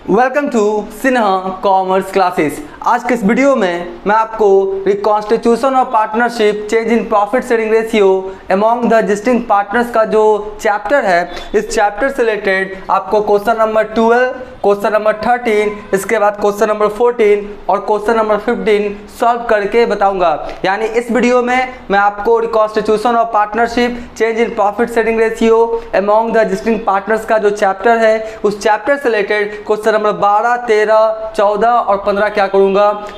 Welcome to Sinha commerce classes. आज के इस वीडियो में मैं आपको reconstitution of partnership change in profit sharing ratio among the existing partners का जो चैप्टर है, इस चैप्टर से रिलेटेड आपको क्वेश्चन नंबर 12, क्वेश्चन नंबर 13, इसके बाद क्वेश्चन नंबर 14 और क्वेश्चन नंबर 15 सॉल्व करके बताऊंगा। यानी इस वीडियो में मैं आपको reconstitution of partnership change in profit sharing ratio among the existing partners का जो चैप्टर है, उस चैप्टर से रिलेटेड क्वेश्चन नंबर 12, 13, 14 और 15 क्या करूंगा,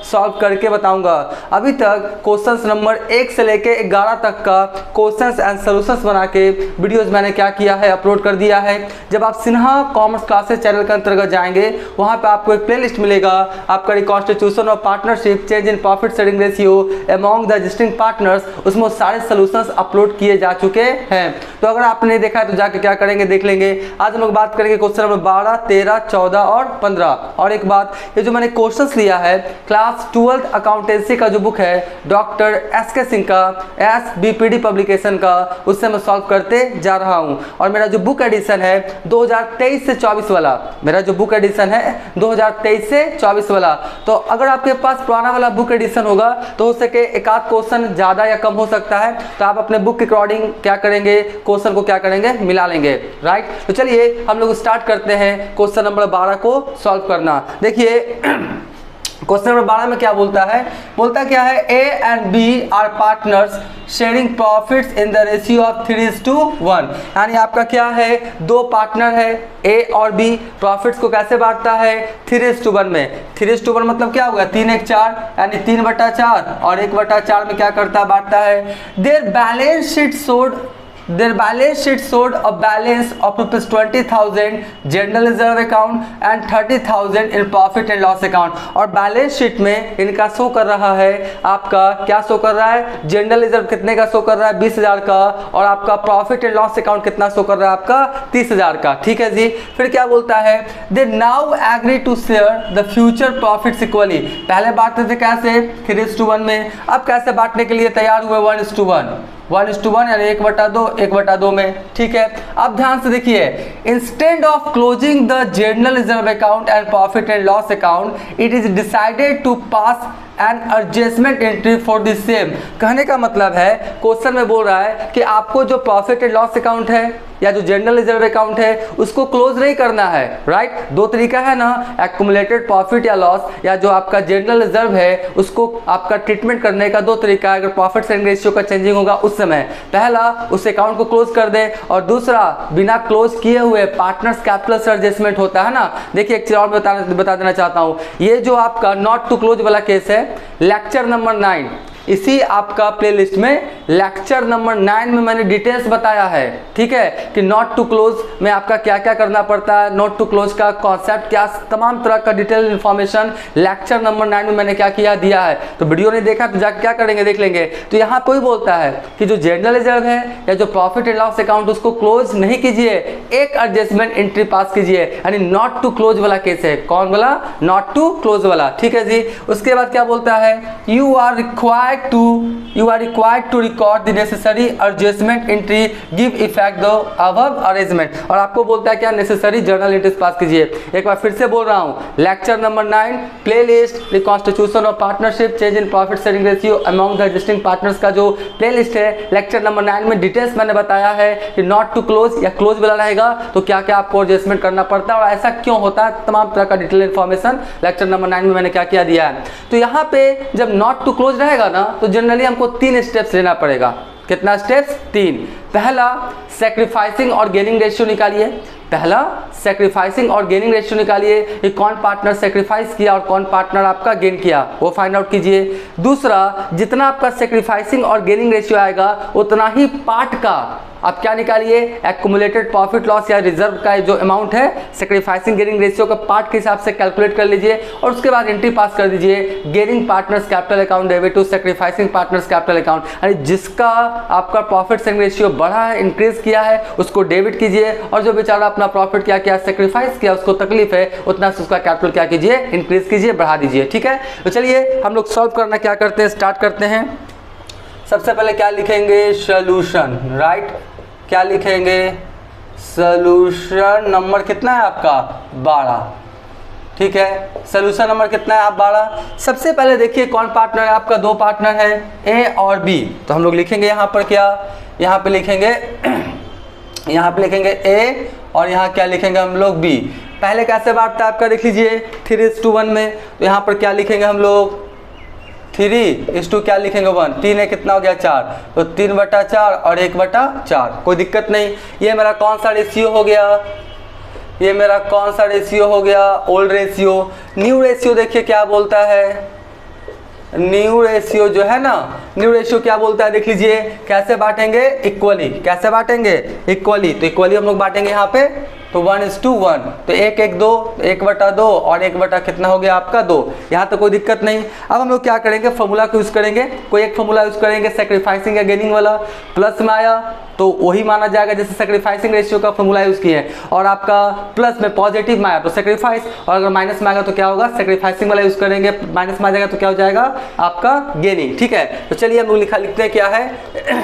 सॉल्व करके बताऊंगा। अभी तक क्वेश्चंस नंबर 1 से लेके 11 तक का क्वेश्चंस एंड सॉल्यूशंस बना के वीडियोस मैंने क्या किया है, अपलोड कर दिया है। जब आप सिन्हा कॉमर्स क्लासेस चैनल के अंतर्गत जाएंगे, वहां पे आपको एक प्लेलिस्ट मिलेगा, आपका reconstitution of partnership change in profit sharing ratio among the existing partners, उसमें सारे सॉल्यूशंस अपलोड किए जा चुके हैं। तो अगर आपने नहीं देखा है तो जाके क्या करेंगे, देख लेंगे। आज हम लोग बात करेंगे क्वेश्चन नंबर 12, 13, 14 और 15। और एक बात, ये जो मैंने क्वेश्चंस लिया है क्लास 12th अकाउंटेंसी का जो बुक है डॉक्टर एस.के. सिंह का, SBPD पब्लिकेशन का, उससे मैं सॉल्व करते जा रहा हूं। और मेरा जो बुक एडिशन है 2023 से 24 वाला, मेरा जो बुक एडिशन है 2023 से 24 वाला। तो अगर आपके पास पुराना वाला बुक एडिशन होगा तो हो सके एक आध क्वेश्चन ज़्यादा या कम हो सकता है, तो आप अपने बुक के अकॉर्डिंग क्या करेंगे, क्वेश्चन को क्या करेंगे, मिला लेंगे। राइट, तो चलिए हम लोग स्टार्ट करते हैं क्वेश्चन नंबर 12 को सॉल्व करना। देखिए क्वेश्चन नंबर 12 में क्या बोलता है, बोलता क्या है, A and B are partners sharing profits in the ratio of 3:1। यानी आपका क्या है, दो पार्टनर है ए और बी, प्रॉफिट्स को कैसे बांटता है, 3:1 में। 3:1 मतलब क्या होगा, 3:1 यानी 3/4 और 1/4 में क्या करता है, बांटता है। Their balance sheet showed Their balance sheet showed a balance of ₹20,000 general reserve account and 30,000 in profit and loss account। और बैलेंस शीट में इनका शो कर रहा है, आपका क्या शो कर रहा है, जनरल रिजर्व कितने का शो कर रहा है, 20,000 का, और आपका प्रॉफिट एंड लॉस अकाउंट कितना शो कर रहा है, आपका 30,000 का। ठीक है जी। फिर क्या बोलता है, they now agree to share the future profits equally. पहले बांटते थे कैसे, 3:1 में, अब कैसे बांटने के लिए तैयार हुए, 1:1, 1:1 यानी 1/2, 1/2 में। ठीक है, अब ध्यान से देखिए, instead of closing the general reserve account and profit and loss account, it is decided to pass an adjustment entry for the same. कहने का मतलब है, क्वेश्चन में बोल रहा है कि आपको जो प्रॉफिट एंड लॉस अकाउंट है या जो जनरल रिजर्व अकाउंट है उसको क्लोज नहीं करना है। राइट, दो तरीका है ना, एक्युमुलेटेड प्रॉफिट या लॉस, या जो आपका जनरल रिजर्व है उसको आपका ट्रीटमेंट करने का दो तरीका है। अगर प्रॉफिट शेयरिंग रेशियो का चेंजिंग होगा उस समय, पहला उस अकाउंट को क्लोज कर दे, और दूसरा बिना क्लोज किए हुए पार्टनर्स कैपिटल एडजस्टमेंट होता है ना। देखिए एक चीज और बता देना चाहता हूँ, ये जो आपका नॉट टू क्लोज वाला केस है, लेक्चर नंबर 9, इसी आपका प्लेलिस्ट में लेक्चर नंबर 9 में मैंने डिटेल्स बताया है। ठीक है, कि नॉट टू क्लोज में आपका क्या क्या करना पड़ता है, नॉट टू क्लोज का कॉन्सेप्ट क्या, तमाम तरह का डिटेल इन्फॉर्मेशन लेक्चर नंबर 9 में मैंने क्या किया, दिया है। तो वीडियो नहीं देखा तो जाकर क्या करेंगे, देख लेंगे। तो यहाँ कोई बोलता है कि जो जनरल रिजर्व है या जो प्रॉफिट एंड लॉस अकाउंट उसको क्लोज नहीं कीजिए, एक एडजस्टमेंट एंट्री पास कीजिए, यानी नॉट टू क्लोज वाला केस है। कौन वाला, नॉट टू क्लोज वाला। ठीक है जी। उसके बाद क्या बोलता है, you are required to record the necessary adjustment entry, give effect the above arrangement। और आपको बोलता है क्या, नेसेसरी जर्नल एंट्रीज पास कीजिए। एक बार फिर से बोल रहा हूँ, lecture number 9 playlist reconstitution of partnership change in profit sharing ratio among the existing partners का जो प्लेलिस्ट है, लेक्चर नंबर 9 में डिटेल्स मैंने बताया है कि नॉट टू क्लोज या क्लोज वाला रहेगा तो क्या क्या आपको एडजस्टमेंट करना पड़ता है और ऐसा क्यों होता है, तमाम तरह का डिटेल इन्फॉर्मेशन लेक्चर नंबर 9 में मैंने क्या किया, दिया है। तो यहाँ पे जब नॉट टू क्लोज रहेगा ना, तो जनरली हमको 3 स्टेप्स लेना पड़ेगा। कितना स्टेप्स, 3। पहला, सैक्रिफाइसिंग और गेनिंग रेशियो निकालिए। पहला, सैक्रिफाइसिंग और गेनिंग रेशियो निकालिए कि कौन पार्टनर सैक्रिफाइस किया और कौन पार्टनर आपका गेन किया, वो फाइंड आउट कीजिए। दूसरा, जितना आपका सैक्रिफाइसिंग और गेनिंग रेशियो आएगा उतना ही पार्ट का आप क्या निकालिए, एक्युमुलेटेड प्रॉफिट लॉस या रिजर्व का जो अमाउंट है सैक्रिफाइसिंग गेनिंग रेशियो का पार्ट के हिसाब से कैलकुलेट कर लीजिए, और उसके बाद एंट्री पास कर दीजिए, gaining partners capital account debit to sacrificing partners capital account. यानी जिसका आपका प्रॉफिट शेयरिंग रेशियो बढ़ा है, इंक्रीज किया है, उसको डेबिट कीजिए, और जो बेचारा अपना प्रॉफिट क्या किया, सैक्रिफाइस किया, उसको तकलीफ है, उतना से उसका कैपिटल क्या कीजिए, इंक्रीज कीजिए, बढ़ा दीजिए। ठीक है, तो चलिए हम लोग सॉल्व करना क्या करते हैं, स्टार्ट करते हैं। सबसे पहले क्या लिखेंगे, सोल्यूशन। राइट, क्या लिखेंगे, सोल्यूशन नंबर कितना है आपका, 12। ठीक है। सोल्यूशन नंबर कितना है आप 12। सबसे पहले देखिए कौन पार्टनर है आपका, दो पार्टनर है ए और बी, तो हम लोग लिखेंगे यहाँ पर क्या, यहाँ पे लिखेंगे यहाँ पे लिखेंगे ए और यहाँ क्या लिखेंगे हम लोग बी। पहले कैसे बांटता है आपका देख लीजिए 3:1 में, तो यहाँ पर क्या लिखेंगे हम लोग 3:2 क्या लिखेंगे 1, 3 है कितना हो गया 4, तो 3/4 और 1/4, कोई दिक्कत नहीं। ये मेरा कौन सा रेशियो हो गया, ये मेरा कौन सा रेशियो हो गया, ओल्ड रेशियो। न्यू रेशियो देखिए क्या बोलता है, न्यू रेशियो जो है ना, न्यू रेशियो क्या बोलता है देख लीजिए, कैसे बांटेंगे इक्वली, कैसे बांटेंगे इक्वली, तो इक्वली हम लोग बांटेंगे यहाँ पे, तो 1:1, तो 1:2, 1/2 और 1/ कितना हो गया आपका 2। यहाँ तो कोई दिक्कत नहीं। अब हम लोग क्या करेंगे, फॉर्मूला को यूज़ करेंगे, कोई एक फॉर्मूला यूज़ करेंगे, सेक्रीफाइसिंग या गेनिंग वाला। प्लस में आया तो वही माना जाएगा जैसे सेक्रीफाइसिंग रेशियो का फॉर्मूला यूज़ किए, और आपका प्लस में पॉजिटिव में आया तो सेक्रीफाइस, और अगर माइनस में आएगा तो क्या होगा, सेक्रीफाइसिंग वाला यूज़ करेंगे, माइनस में आ जाएगा तो क्या हो जाएगा आपका गेनिंग। ठीक है, तो चलिए हम लोग लिखते हैं क्या है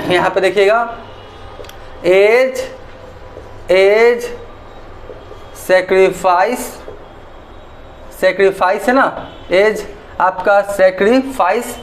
यहाँ पे देखिएगा, एज सेक्रीफाइस है ना, एज आपका सेक्रीफाइस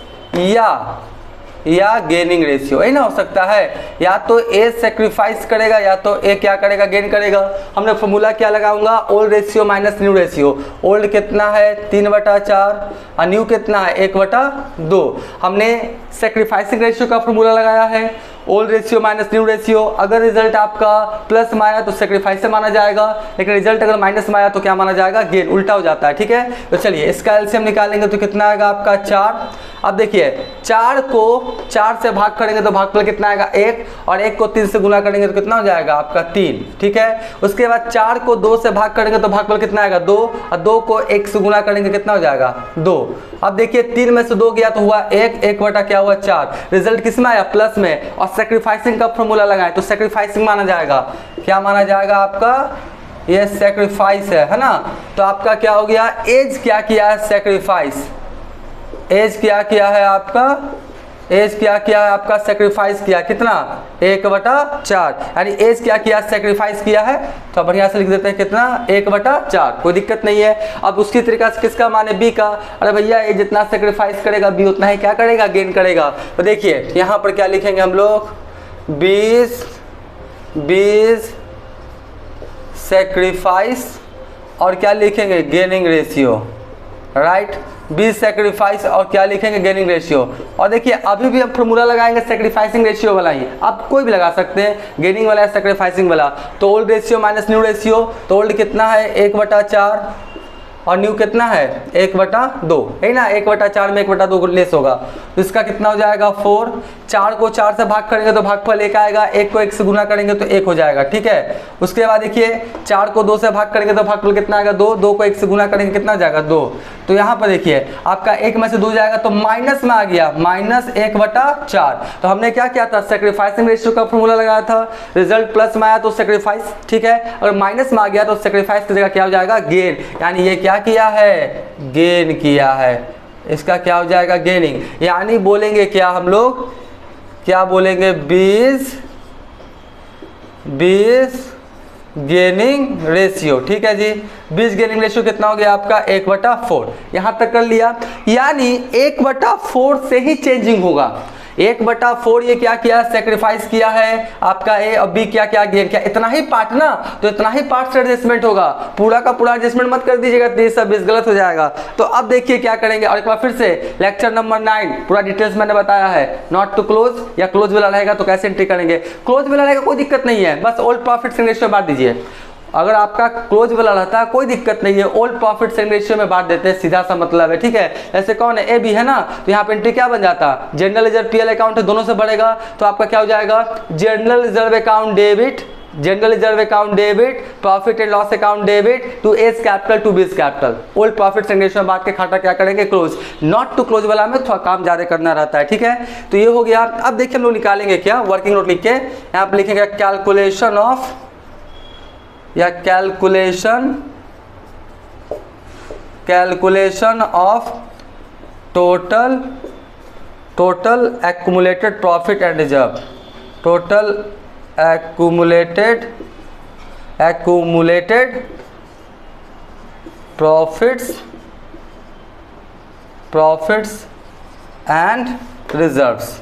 या गेनिंग रेशियो है ना, हो सकता है या तो ए सेक्रीफाइस करेगा या तो ए क्या करेगा, गेन करेगा। हमने फॉर्मूला क्या लगाऊंगा, old ratio minus new ratio. Old कितना है 3/4 और न्यू कितना है 1/2। हमने सेक्रीफाइसिंग रेशियो का फॉर्मूला लगाया है, old ratio minus new ratio. अगर रिजल्ट आपका प्लस में आया तो सेक्रीफाइस से माना जाएगा, लेकिन रिजल्ट अगर माइनस में आया तो क्या माना जाएगा, गेन, उल्टा हो जाता है। ठीक है, तो चलिए इसका एलसीएम निकालेंगे तो कितना आएगा आपका 4। अब देखिए 4 को 4 से भाग करेंगे तो भागफल कितना आएगा 1, और 1 को 3 से गुना करेंगे तो कितना हो जाएगा आपका 3। ठीक है, उसके बाद 4 को 2 से भाग करेंगे तो भागफल कितना आएगा 2, और 2 को 1 से गुना करेंगे कितना हो जाएगा 2। अब देखिए 3 में से 2 गया तो हुआ 1, 1 क्या हुआ 4। रिजल्ट किस में आया, प्लस में, और सेक्रीफाइसिंग का फॉर्मूला लगाएं तो सेक्रीफाइसिंग माना जाएगा। क्या माना जाएगा आपका, ये सेक्रीफाइस है ना। तो आपका क्या हो गया, एज क्या किया है सेक्रीफाइस, एज क्या किया है आपका, एज क्या किया है आपका सेक्रीफाइस किया कितना 1/4, यानी एज क्या किया सेक्रीफाइस किया है, तो बढ़िया से लिख देते हैं कितना 1/4, कोई दिक्कत नहीं है। अब उसकी तरीका से किसका माने बी का, अरे भैया ए जितना सेक्रीफाइस करेगा बी उतना ही क्या करेगा, गेन करेगा। तो देखिए यहाँ पर क्या लिखेंगे हम लोग, 20 सेक्रीफाइस और क्या लिखेंगे गेनिंग रेशियो, राइट, 20 सेक्रीफाइस और क्या लिखेंगे गेनिंग रेशियो। और देखिए अभी भी हम फॉर्मूला लगाएंगे सेक्रीफाइसिंग रेशियो वाला ही, आप कोई भी लगा सकते हैं, गेनिंग वाला है सेक्रीफाइसिंग वाला। तो old ratio minus new ratio, तो ओल्ड कितना है 1/4 और न्यू कितना है 1/2 है ना, 1/4 में 1/2 लेस होगा तो इसका कितना हो जाएगा 4। 4 को 4 से भाग करेंगे तो भागफल 1 आएगा, 1 को 1 से गुना करेंगे तो 1 हो जाएगा। ठीक है, उसके बाद देखिए 4 को 2 से भाग करेंगे तो भागफल कितना आएगा 2, 2 को 1 से गुना करेंगे कितना जाएगा 2। तो यहाँ पर देखिए आपका 1 में से 2 जाएगा तो माइनस में आ गया, -1/4। तो हमने क्या किया था, सेक्रीफाइसिंग रेशियो का फॉर्मूला लगाया था, रिजल्ट प्लस में आया तो सेक्रीफाइस, ठीक है, अगर माइनस में आ गया तो सेक्रीफाइस की जगह क्या हो जाएगा गेन, यानी ये क्या किया है, गेन किया है, इसका क्या हो जाएगा गेनिंग। यानी बोलेंगे क्या हम लोग, क्या बोलेंगे 20 गेनिंग रेशियो। ठीक है जी, 20 गेनिंग रेशियो कितना हो गया आपका 1/4। यहां तक कर लिया, यानी 1/4 से ही चेंजिंग होगा। 1/4 ये क्या किया, सेक्रीफाइस किया है आपका ए, और बी क्या क्या गेन किया, इतना ही पार्ट ना, तो इतना ही पार्ट से एडजस्टमेंट होगा, पूरा का पूरा एडजस्टमेंट मत कर दीजिएगा, 30-20 गलत हो जाएगा। तो अब देखिए क्या करेंगे, और एक बार फिर से लेक्चर नंबर 9 पूरा डिटेल्स मैंने बताया है, नॉट टू क्लोज या क्लोज वाला रहेगा तो कैसे एंट्री करेंगे। क्लोज वाला रहेगा कोई दिक्कत नहीं है, बस ओल्ड प्रॉफिट रेशियो बांट दीजिए। अगर आपका क्लोज वाला रहता है कोई दिक्कत नहीं है, ओल्ड प्रॉफिट सेलिंग रेशियो में बांट देते हैं, सीधा सा मतलब है। ठीक है, ऐसे कौन है, ए बी है ना, तो यहाँ पे एंट्री क्या बन जाता, जनरल रिजर्व पीएल अकाउंट है, दोनों से बढ़ेगा तो आपका क्या हो जाएगा, general reserve account debit, general reserve account debit, profit and loss account debit to A's capital to B's capital. Old profit selling ratio में बांट के खाता क्या करेंगे क्लोज, नॉट टू क्लोज वाला में थोड़ा काम ज्यादा करना रहता है। ठीक है, तो ये हो गया। अब देखिए हम लोग निकालेंगे क्या, वर्किंग नोट लिख के यहाँ पे लिखेंगे कैलकुलेशन ऑफ या calculation of total accumulated profit and reserve, total accumulated profits and reserves.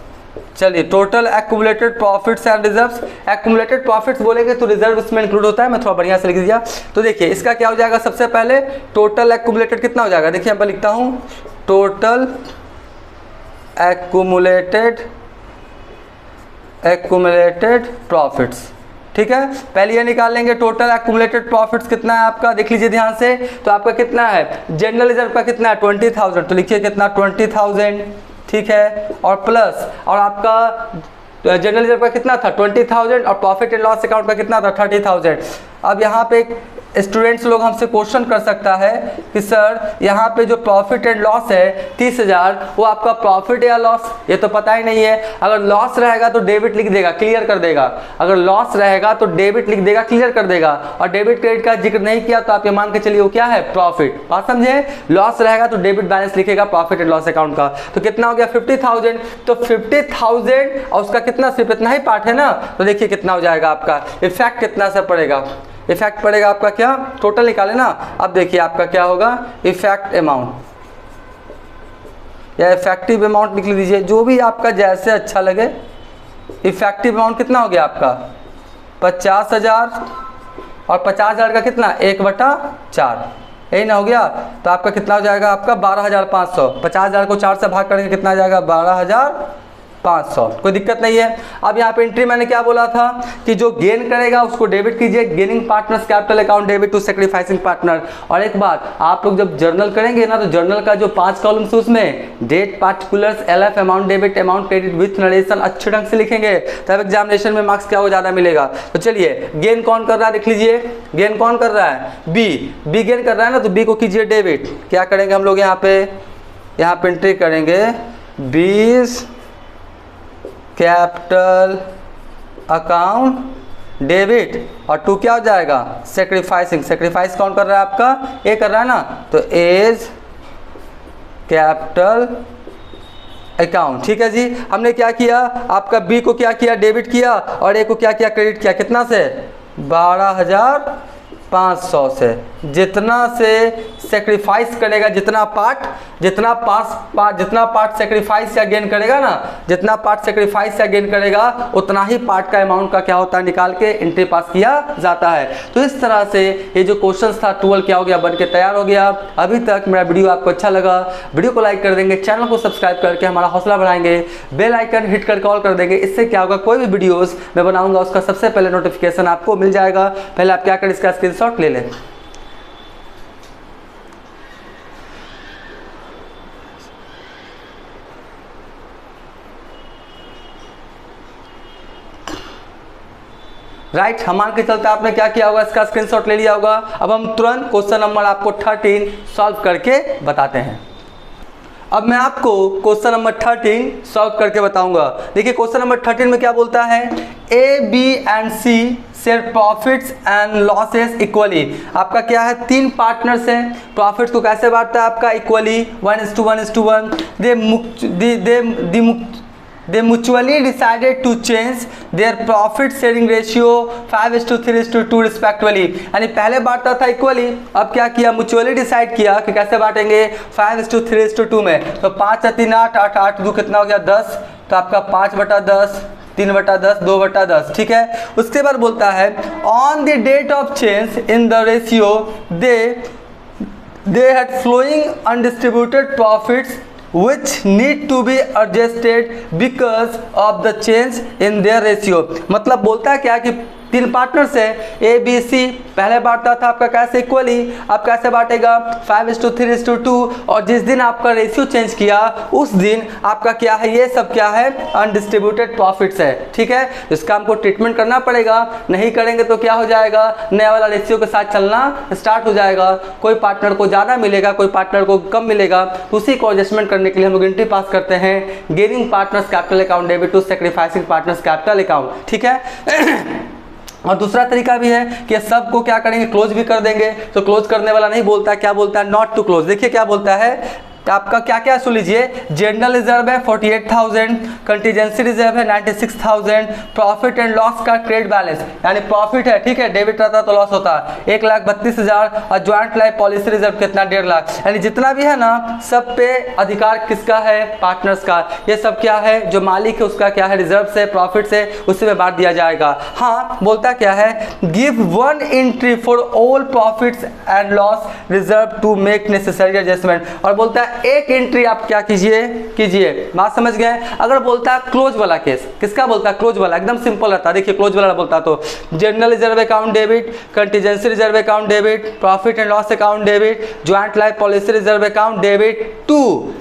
चलिए, total accumulated profits and reserves. Accumulated profits बोलेंगे तो रिजर्व इसमें इंक्लूड होता है, मैं थोड़ा बढ़िया से लिख दिया। तो देखिए इसका क्या हो जाएगा, सबसे पहले टोटल एक्यूमुलेटेड कितना हो जाएगा, देखिए यहाँ पर लिखता हूँ टोटल एक्यूमुलेटेड प्रॉफिट्स। ठीक है, पहले ये निकाल लेंगे टोटल एक्यूमुलेटेड प्रॉफिट्स कितना है आपका, देख लीजिए ध्यान से। तो आपका कितना है, जनरल रिजर्व का कितना है 20,000, तो लिखिए कितना 20,000। ठीक है, और प्लस और आपका जनरल रिजर्व का कितना था 20,000 और प्रॉफिट एंड लॉस अकाउंट का कितना था 30,000। अब यहाँ पे स्टूडेंट्स लोग हमसे क्वेश्चन कर सकता है कि सर यहाँ पे जो प्रॉफिट एंड लॉस है 30,000, वो आपका प्रॉफिट या लॉस, ये तो पता ही नहीं है। अगर लॉस रहेगा तो डेबिट लिख देगा, क्लियर कर देगा। अगर लॉस रहेगा तो डेबिट लिख देगा, क्लियर कर देगा। और डेबिट क्रेडिट का जिक्र नहीं किया तो आप ये मान के चलिए वो क्या है, प्रॉफिट। बात समझे, लॉस रहेगा तो डेबिट बैलेंस लिखेगा प्रॉफिट एंड लॉस अकाउंट का। तो कितना हो गया 50,000, तो 50,000 और उसका कितना, सिर्फ इतना ही पार्ट है ना। तो देखिए कितना हो जाएगा आपका इफेक्ट, कितना सा पड़ेगा, इफेक्ट पड़ेगा आपका क्या, टोटल निकाले ना। अब देखिए आपका क्या होगा, इफेक्ट अमाउंट या इफेक्टिव अमाउंट लिख लीजिए, जो भी आपका जैसे अच्छा लगे। इफेक्टिव अमाउंट कितना हो गया आपका 50,000 और 50,000 का कितना 1/4, यही ना हो गया। तो आपका कितना हो जाएगा, आपका 12,500। 50,000 को 4 से भाग करेंगे कितना आ जाएगा 12,500, कोई दिक्कत नहीं है। अब यहाँ पे एंट्री मैंने क्या बोला था कि जो गेन करेगा उसको डेबिट कीजिए, gaining partners capital account debit to sacrificing partner. और एक बात, आप लोग जब जर्नल करेंगे ना तो जर्नल का जो 5 कॉलम्स है उसमें date, particulars, LF, amount debit, amount credit with narration अच्छे ढंग से लिखेंगे, तब एग्जामिनेशन में मार्क्स क्या हो ज़्यादा मिलेगा। तो चलिए गेन कौन कर रहा है, देख लीजिए गेन कौन कर रहा है, बी गेन कर रहा है ना, तो बी को कीजिए डेबिट। क्या करेंगे हम लोग यहाँ पे एंट्री करेंगे 20 कैपिटल अकाउंट डेबिट, और 2 क्या हो जाएगा सेक्रीफाइसिंग। सेक्रीफाइस कौन कर रहा है आपका, ए कर रहा है ना, तो एज कैपिटल अकाउंट। ठीक है जी, हमने क्या किया, आपका बी को क्या किया डेबिट किया और ए को क्या किया क्रेडिट किया, कितना से 12,500 से। जितना से सेक्रीफाइस करेगा, जितना पार्ट सेक्रीफाइस या गेन करेगा ना, जितना पार्ट सेक्रीफाइस या गेन करेगा उतना ही पार्ट का अमाउंट का क्या होता है निकाल के एंट्री पास किया जाता है। तो इस तरह से ये जो क्वेश्चंस था 12 क्या हो गया, बन के तैयार हो गया। अभी तक मेरा वीडियो आपको अच्छा लगा, वीडियो को लाइक कर देंगे, चैनल को सब्सक्राइब करके हमारा हौसला बढ़ाएंगे, बेल आइकन हिट कर कॉल कर देंगे। इससे क्या होगा, कोई भी वीडियोस मैं बनाऊंगा उसका सबसे पहले नोटिफिकेशन आपको मिल जाएगा। पहले आप क्या करें, इसका स्क्रीनशॉट ले लें। राइट, हम मान के चलते आपने क्या किया होगा, इसका स्क्रीनशॉट ले लिया होगा। अब हम तुरंत क्वेश्चन नंबर आपको 13 सॉल्व करके बताते हैं। अब मैं आपको क्वेश्चन नंबर 13 सॉल्व करके बताऊंगा। देखिए क्वेश्चन नंबर 13 में क्या बोलता है, A, B and C share profits and losses equally. आपका क्या है, 3 पार्टनर्स हैं, प्रॉफिट्स को कैसे बांटता है आपका equally 1:1:1। They mutually decided to change their profit sharing ratio 5:3:2 respectively। यानी पहले बांटता था इक्वली, अब क्या किया, म्यूचुअली डिसाइड किया कि कैसे बांटेंगे 5:3:2 में। तो 5 × 3 = 8, 8 × 2 कितना हो गया 10, तो आपका 5/10, 3/10, 2/10। ठीक है, उसके बाद बोलता है on the date of change in the ratio they had flowing undistributed profits which need to be adjusted because of the change in their ratio। मतलब बोलता है क्या कि 3 पार्टनर्स है ए बी सी, पहले बांटता था आपका कैसे इक्वली, अब कैसे बांटेगा 5:3:2, और जिस दिन आपका रेशियो चेंज किया उस दिन आपका क्या है, ये सब क्या है अनडिस्ट्रीब्यूटेड प्रॉफिट्स है। ठीक है, इसका हमको ट्रीटमेंट करना पड़ेगा, नहीं करेंगे तो क्या हो जाएगा, नया वाला रेशियो के साथ चलना स्टार्ट हो जाएगा। कोई पार्टनर को ज़्यादा मिलेगा, कोई पार्टनर को कम मिलेगा, तो उसी को एडजस्टमेंट करने के लिए हम लोग एंट्री पास करते हैं gaining partners capital account debit to sacrificing partners capital account. ठीक है, और दूसरा तरीका भी है कि सबको क्या करेंगे क्लोज भी कर देंगे। तो क्लोज करने वाला नहीं बोलता, क्या बोलता है नॉट टू क्लोज। देखिए क्या बोलता है, आपका क्या क्या सुन लीजिए, जनरल रिजर्व है 48,000, कंटीजेंसी रिजर्व है 96,000, प्रॉफिट एंड लॉस का ट्रेड बैलेंस यानी प्रॉफिट है, ठीक है, डेबिट रहता तो लॉस होता है 1,32,000, और ज्वाइंट लाइफ पॉलिसी रिजर्व कितना 1.5 लाख, यानी जितना भी है ना सब पे अधिकार किसका है, पार्टनर्स का। ये सब क्या है, जो मालिक है उसका क्या है, रिजर्व से, प्रॉफिट से, उसी में बांट दिया जाएगा। हाँ, बोलता क्या है, give one entry for all profits and loss reserve to make necessary adjustment, और बोलता है एक एंट्री आप क्या कीजिए। बात समझ गए। अगर बोलता है क्लोज वाला केस, किसका बोलता है, क्लोज वाला, एकदम सिंपल रहता है। देखिए क्लोज वाला बोलता तो general reserve account debit, contingency reserve account debit, profit and loss account debit, joint life policy reserve account debit to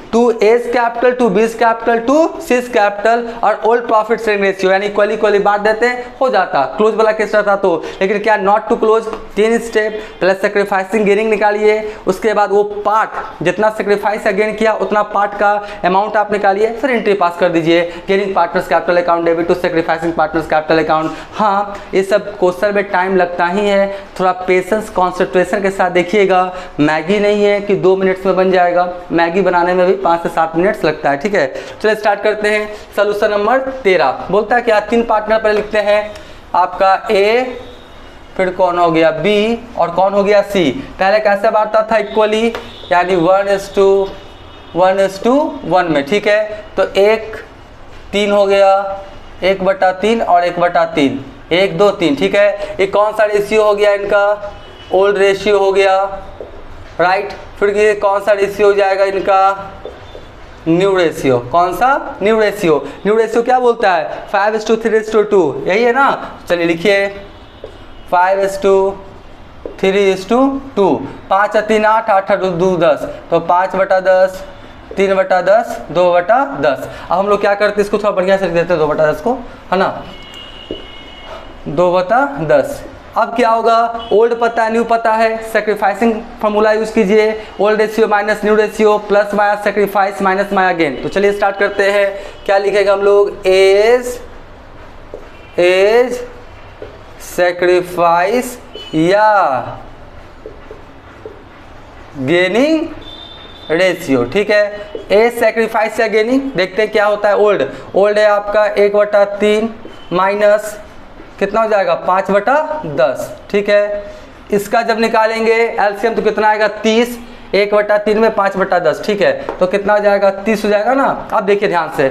A's capital, to B's capital, to C's capital, और old profit sharing ratio, यानी equally बांट देते हैं, हो जाता close वाला case रहता तो। लेकिन क्या नॉट टू क्लोज, 3 स्टेप, पहले सेक्रीफाइसिंग गेनिंग निकालिए, उसके बाद वो पार्ट जितना सेक्रीफाइस या गेन किया उतना पार्ट का अमाउंट आप निकालिए, फिर एंट्री पास कर दीजिए, gaining partners capital account debit to sacrificing partners capital account. हाँ, ये सब क्वेश्चन में टाइम लगता ही है, थोड़ा पेशेंस कॉन्सेंट्रेशन के साथ देखिएगा। मैगी नहीं है कि 2 मिनट्स में बन जाएगा, मैगी बनाने में भी 5 से 7 मिनट्स लगता है, ठीक है। चलिए स्टार्ट करते हैं। सोल्यूशन नंबर 13 बोलता है क्या, 3 पार्टनर पर लिखते हैं, आपका ए, फिर कौन हो गया बी, और कौन हो गया सी। पहले कैसे बांटता था, इक्वली, यानी 1:1 में, ठीक है। तो 1/3 हो गया, 1/3 और 1/3, 1 2 3, ठीक है। ये कौन सा रेशियो हो गया इनका, ओल्ड रेशियो हो गया, राइट। फिर ये कौन सा रेशियो हो जाएगा इनका, न्यू रेशियो। कौन सा, न्यू रेशियो। न्यू रेशियो क्या बोलता है, 5:3:2, यही है ना। चलिए लिखिए 5:3:2, 5 और 3 8, 8 और 2 10, तो 5/10, 3/10, 2/10। अब हम लोग क्या करते हैं, इसको थोड़ा बढ़िया से लिख देते हैं 2/10 को, है ना, 2/10। अब क्या होगा, ओल्ड पता है, न्यू पता है, सेक्रीफाइसिंग फॉर्मूला यूज कीजिए, old ratio minus new ratio plus माया सेक्रीफाइस माइनस माया गेन। तो चलिए स्टार्ट करते हैं। क्या लिखेगा हम लोग, एज सेक्रीफाइस या गेनिंग रेशियो, ठीक है। एज सेक्रीफाइस या गेनिंग, देखते हैं क्या होता है। ओल्ड है आपका 1/3 माइनस कितना हो जाएगा, 5/10, ठीक है। इसका जब निकालेंगे एलसीएम तो कितना आएगा, 30, 1/3 में 5/10, ठीक है। तो कितना हो जाएगा, 30 हो जाएगा ना। अब देखिए ध्यान से,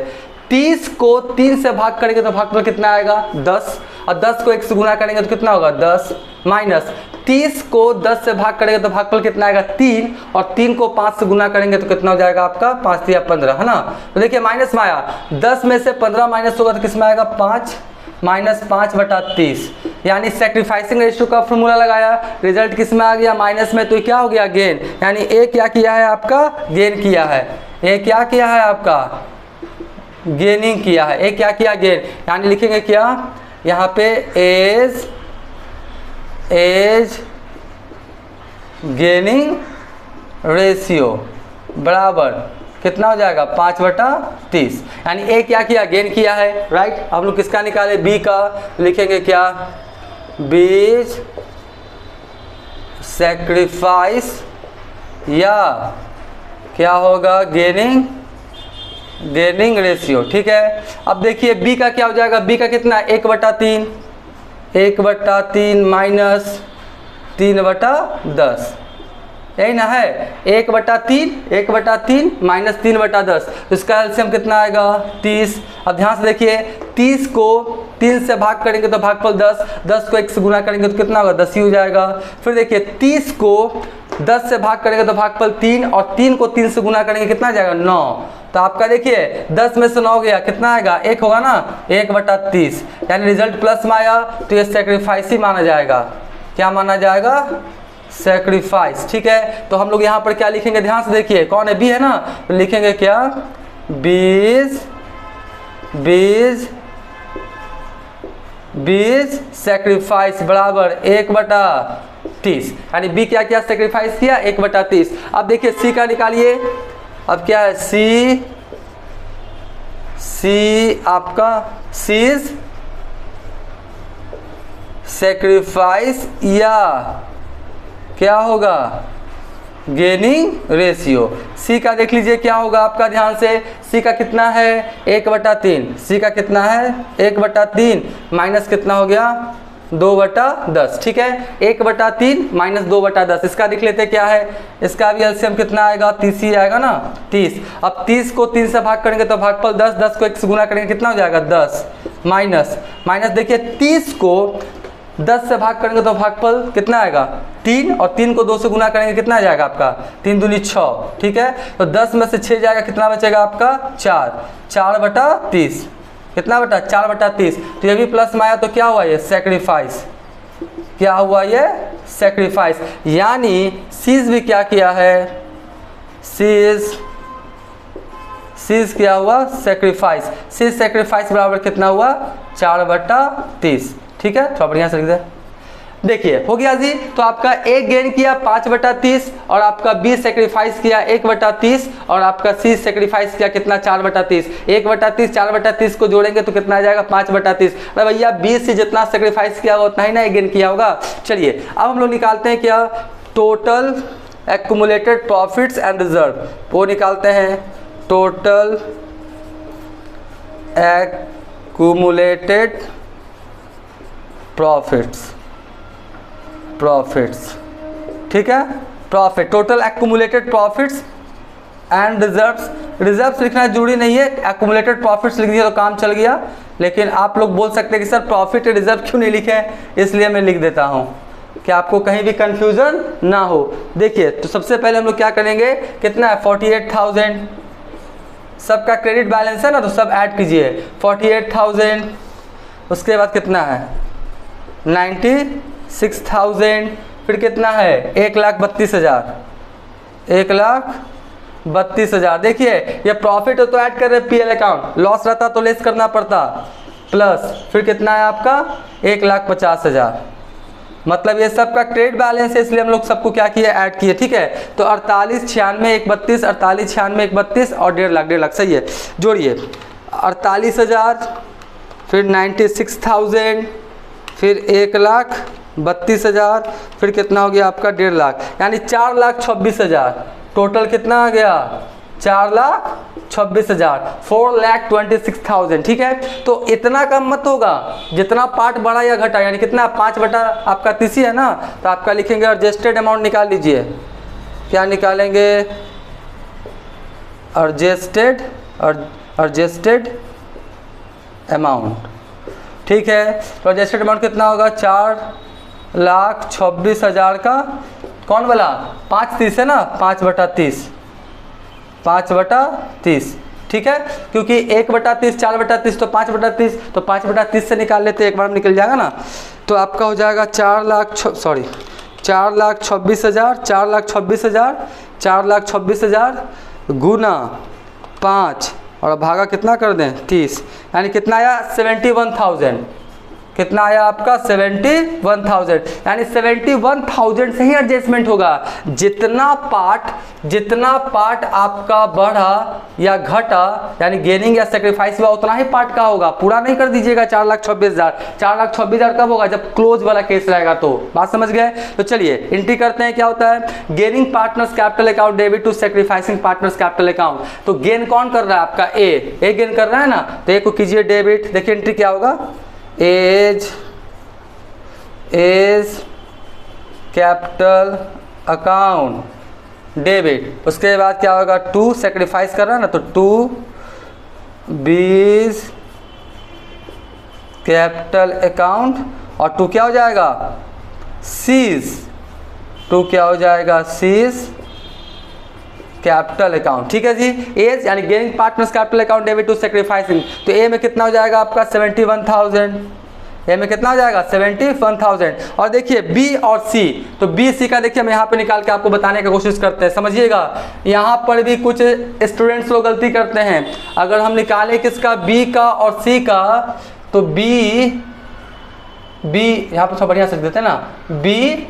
30 को 3 से भाग करेंगे तो भागफल कितना आएगा, 10, और 10 को 1 से गुना करेंगे तो कितना होगा, 10, माइनस 30 को 10 से भाग करेंगे तो भागफल कितना आएगा, 3, और 3 को 5 से गुना करेंगे तो कितना हो जाएगा आपका, 5 या 15, है ना। तो देखिए माइनस में आया, 10 में से 15 माइनस होगा तो किस में आएगा, 5 माइनस 5/30, यानी सेक्रीफाइसिंग रेशियो का फॉर्मूला लगाया, रिजल्ट किस में आ गया, माइनस में, तो क्या हो गया, गेन। यानी ए क्या किया है आपका, गेन किया है, ए क्या किया है आपका, गेनिंग किया है, ए क्या किया, गेन। यानी लिखेंगे क्या यहाँ पे, एज गेनिंग रेशियो बराबर कितना हो जाएगा, 5/30, यानी ए क्या किया, गेन किया है, राइट। हम लोग किसका निकाले, बी का, लिखेंगे क्या, बीज सेक्रीफाइस या क्या होगा, गेनिंग रेशियो, ठीक है। अब देखिए बी का क्या हो जाएगा, बी का कितना, 1/3 माइनस 3/10, यही ना है, 1/3 माइनस 3/10, तो इसका एलसीएम कितना आएगा, 30। अब ध्यान से देखिए, 30 को 3 से भाग करेंगे तो भागफल 10, 10 को 1 से गुना करेंगे तो कितना होगा, 10 ही हो जाएगा। फिर देखिए 30 को 10 से भाग करेंगे तो भागफल 3, और 3 को 3 से गुना करेंगे कितना जाएगा, 9। तो आपका देखिए 10 में से 9 गया, कितना आएगा, 1 होगा ना, 1/30, यानी रिजल्ट प्लस में आया, तो ये सेक्रीफाइस ही माना जाएगा। क्या माना जाएगा, सेक्रीफाइस, ठीक है। तो हम लोग यहाँ पर क्या लिखेंगे, ध्यान से देखिए, कौन है, बी है ना, तो लिखेंगे क्या, बीज सेक्रीफाइस बराबर 1/30, यानी बी क्या किया, सेक्रीफाइस किया 1/30। अब देखिए सी का निकालिए। अब क्या है, सी आपका सीज सेक्रीफाइस या क्या होगा, गेनिंग रेशियो। सी का देख लीजिए क्या होगा आपका, ध्यान से। सी का कितना है 1/3, सी का कितना है 1/3 माइनस कितना हो गया 2/10, ठीक है। 1/3 माइनस 2/10, इसका देख लेते क्या है, इसका भी एलसीएम कितना आएगा 30 ही आएगा ना, 30। अब 30 को 3 से भाग करेंगे तो भागफल 10, 10 को 1 से गुना करेंगे कितना हो जाएगा 10, माइनस माइनस देखिए 30 को 10 से भाग करेंगे तो भागफल कितना आएगा 3, और 3 को 2 से गुना करेंगे कितना आ जाएगा आपका 3 दूनी 6, ठीक है। तो 10 में से 6 जाएगा, कितना बचेगा आपका 4, 4/30 कितना बटा 4/30। तो ये भी प्लस में आया तो क्या हुआ ये सेक्रीफाइस, क्या हुआ ये सेक्रीफाइस, यानी सीज भी क्या किया है, सीज क्या हुआ सेक्रीफाइस। सीज सेक्रीफाइस बराबर कितना हुआ 4/30, ठीक है। थोड़ा बढ़िया से लिख दे। देखिए हो गया जी। तो आपका ए गेन किया 5/30 और आपका बी सेक्रीफाइस किया 1/30 और आपका सी सेक्रीफाइस किया कितना 4/30। 1/30 4/30 को जोड़ेंगे तो कितना आ जाएगा 5/30। अरे भैया बी सी जितना सेक्रीफाइस किया होगा उतना ही ना ए गेन किया होगा। चलिए अब हम लोग निकालते हैं क्या, total accumulated profits and reserve, वो निकालते हैं। टोटल एक्यूमुलेटेड प्रॉफिट्स, ठीक है। Profit, total accumulated profits and reserves. Reserves लिखना जरूरी नहीं है, एक्यूमुलेटेड प्रॉफिट्स लिख दिया तो काम चल गया। लेकिन आप लोग बोल सकते हैं कि सर प्रॉफिट रिजर्व क्यों नहीं लिखे, इसलिए मैं लिख देता हूं कि आपको कहीं भी कंफ्यूजन ना हो। देखिए तो सबसे पहले हम लोग क्या करेंगे, कितना है 48,000, सबका क्रेडिट बैलेंस है ना तो सब ऐड कीजिए 48,000। उसके बाद कितना है 96,000, फिर कितना है 1,32,000, 1,32,000। देखिए ये प्रॉफिट है तो ऐड कर रहे पीएल अकाउंट, लॉस रहता तो लेस करना पड़ता, प्लस फिर कितना है आपका 1,50,000। मतलब ये सबका क्रेडिट बैलेंस है इसलिए हम लोग सबको क्या किए ऐड किए, ठीक है। तो 48, 96, 132, 48, 96, 132 और 1,50,000 सही है। जोड़िए 48,000, फिर 96,000, फिर 1,32,000, फिर कितना हो गया आपका 1,50,000, यानी 4,26,000। टोटल कितना आ गया 4,26,000, 4,26,000, ठीक है। तो इतना कम मत होगा, जितना पार्ट बढ़ा या घटा, यानी कितना 5/आपका 30 है ना, तो आपका लिखेंगे एडजस्टेड अमाउंट निकाल लीजिए। क्या निकालेंगे एडजस्टेड अमाउंट, ठीक है। तो एडजस्टेड अमाउंट कितना होगा 4,26,000 का कौन वाला 5/30 है ना, 5/30, ठीक है। क्योंकि 1/30 4/30 तो 5/30, तो 5/30 से निकाल लेते एक बार में निकल जाएगा ना। तो आपका हो जाएगा 4,26,000 गुना 5 और भागा कितना कर दें 30, यानी कितना आया 71,000। कितना आया आपका 71,000, यानी 71,000 से ही एडजस्टमेंट होगा। जितना पार्ट आपका बढ़ा या घटा, यानी गेनिंग या सेक्रीफाइस हुआ, उतना ही पार्ट का होगा। पूरा नहीं कर दीजिएगा 4,26,000। 4,26,000 कब होगा जब क्लोज वाला केस रहेगा, तो बात समझ गए। तो चलिए एंट्री करते हैं, क्या होता है gaining partners capital account debit to sacrificing partners capital account. तो गेन कौन कर रहा है आपका ए गेन कर रहा है ना, तो ए को कीजिए डेबिट। देखिए एंट्री क्या होगा, एज कैपिटल अकाउंट डेबिट। उसके बाद क्या होगा टू सेक्रीफाइस कर रहा है ना, तो टू बीज कैपिटल अकाउंट, और टू क्या हो जाएगा सीज, टू क्या हो जाएगा सीज कैपिटल अकाउंट, ठीक है जी। एज यानी gaining partners capital account debit to sacrificing. तो ए में कितना हो जाएगा आपका 71,000, ए में कितना हो जाएगा 71,000। और देखिए बी और सी, तो बी सी का देखिए हम यहाँ पे निकाल के आपको बताने की कोशिश करते हैं, समझिएगा। यहाँ पर भी कुछ स्टूडेंट्स लोग गलती करते हैं। अगर हम निकालें किसका बी का और सी का, तो बी यहाँ पर थोड़ा बढ़िया से देते हैं ना, बी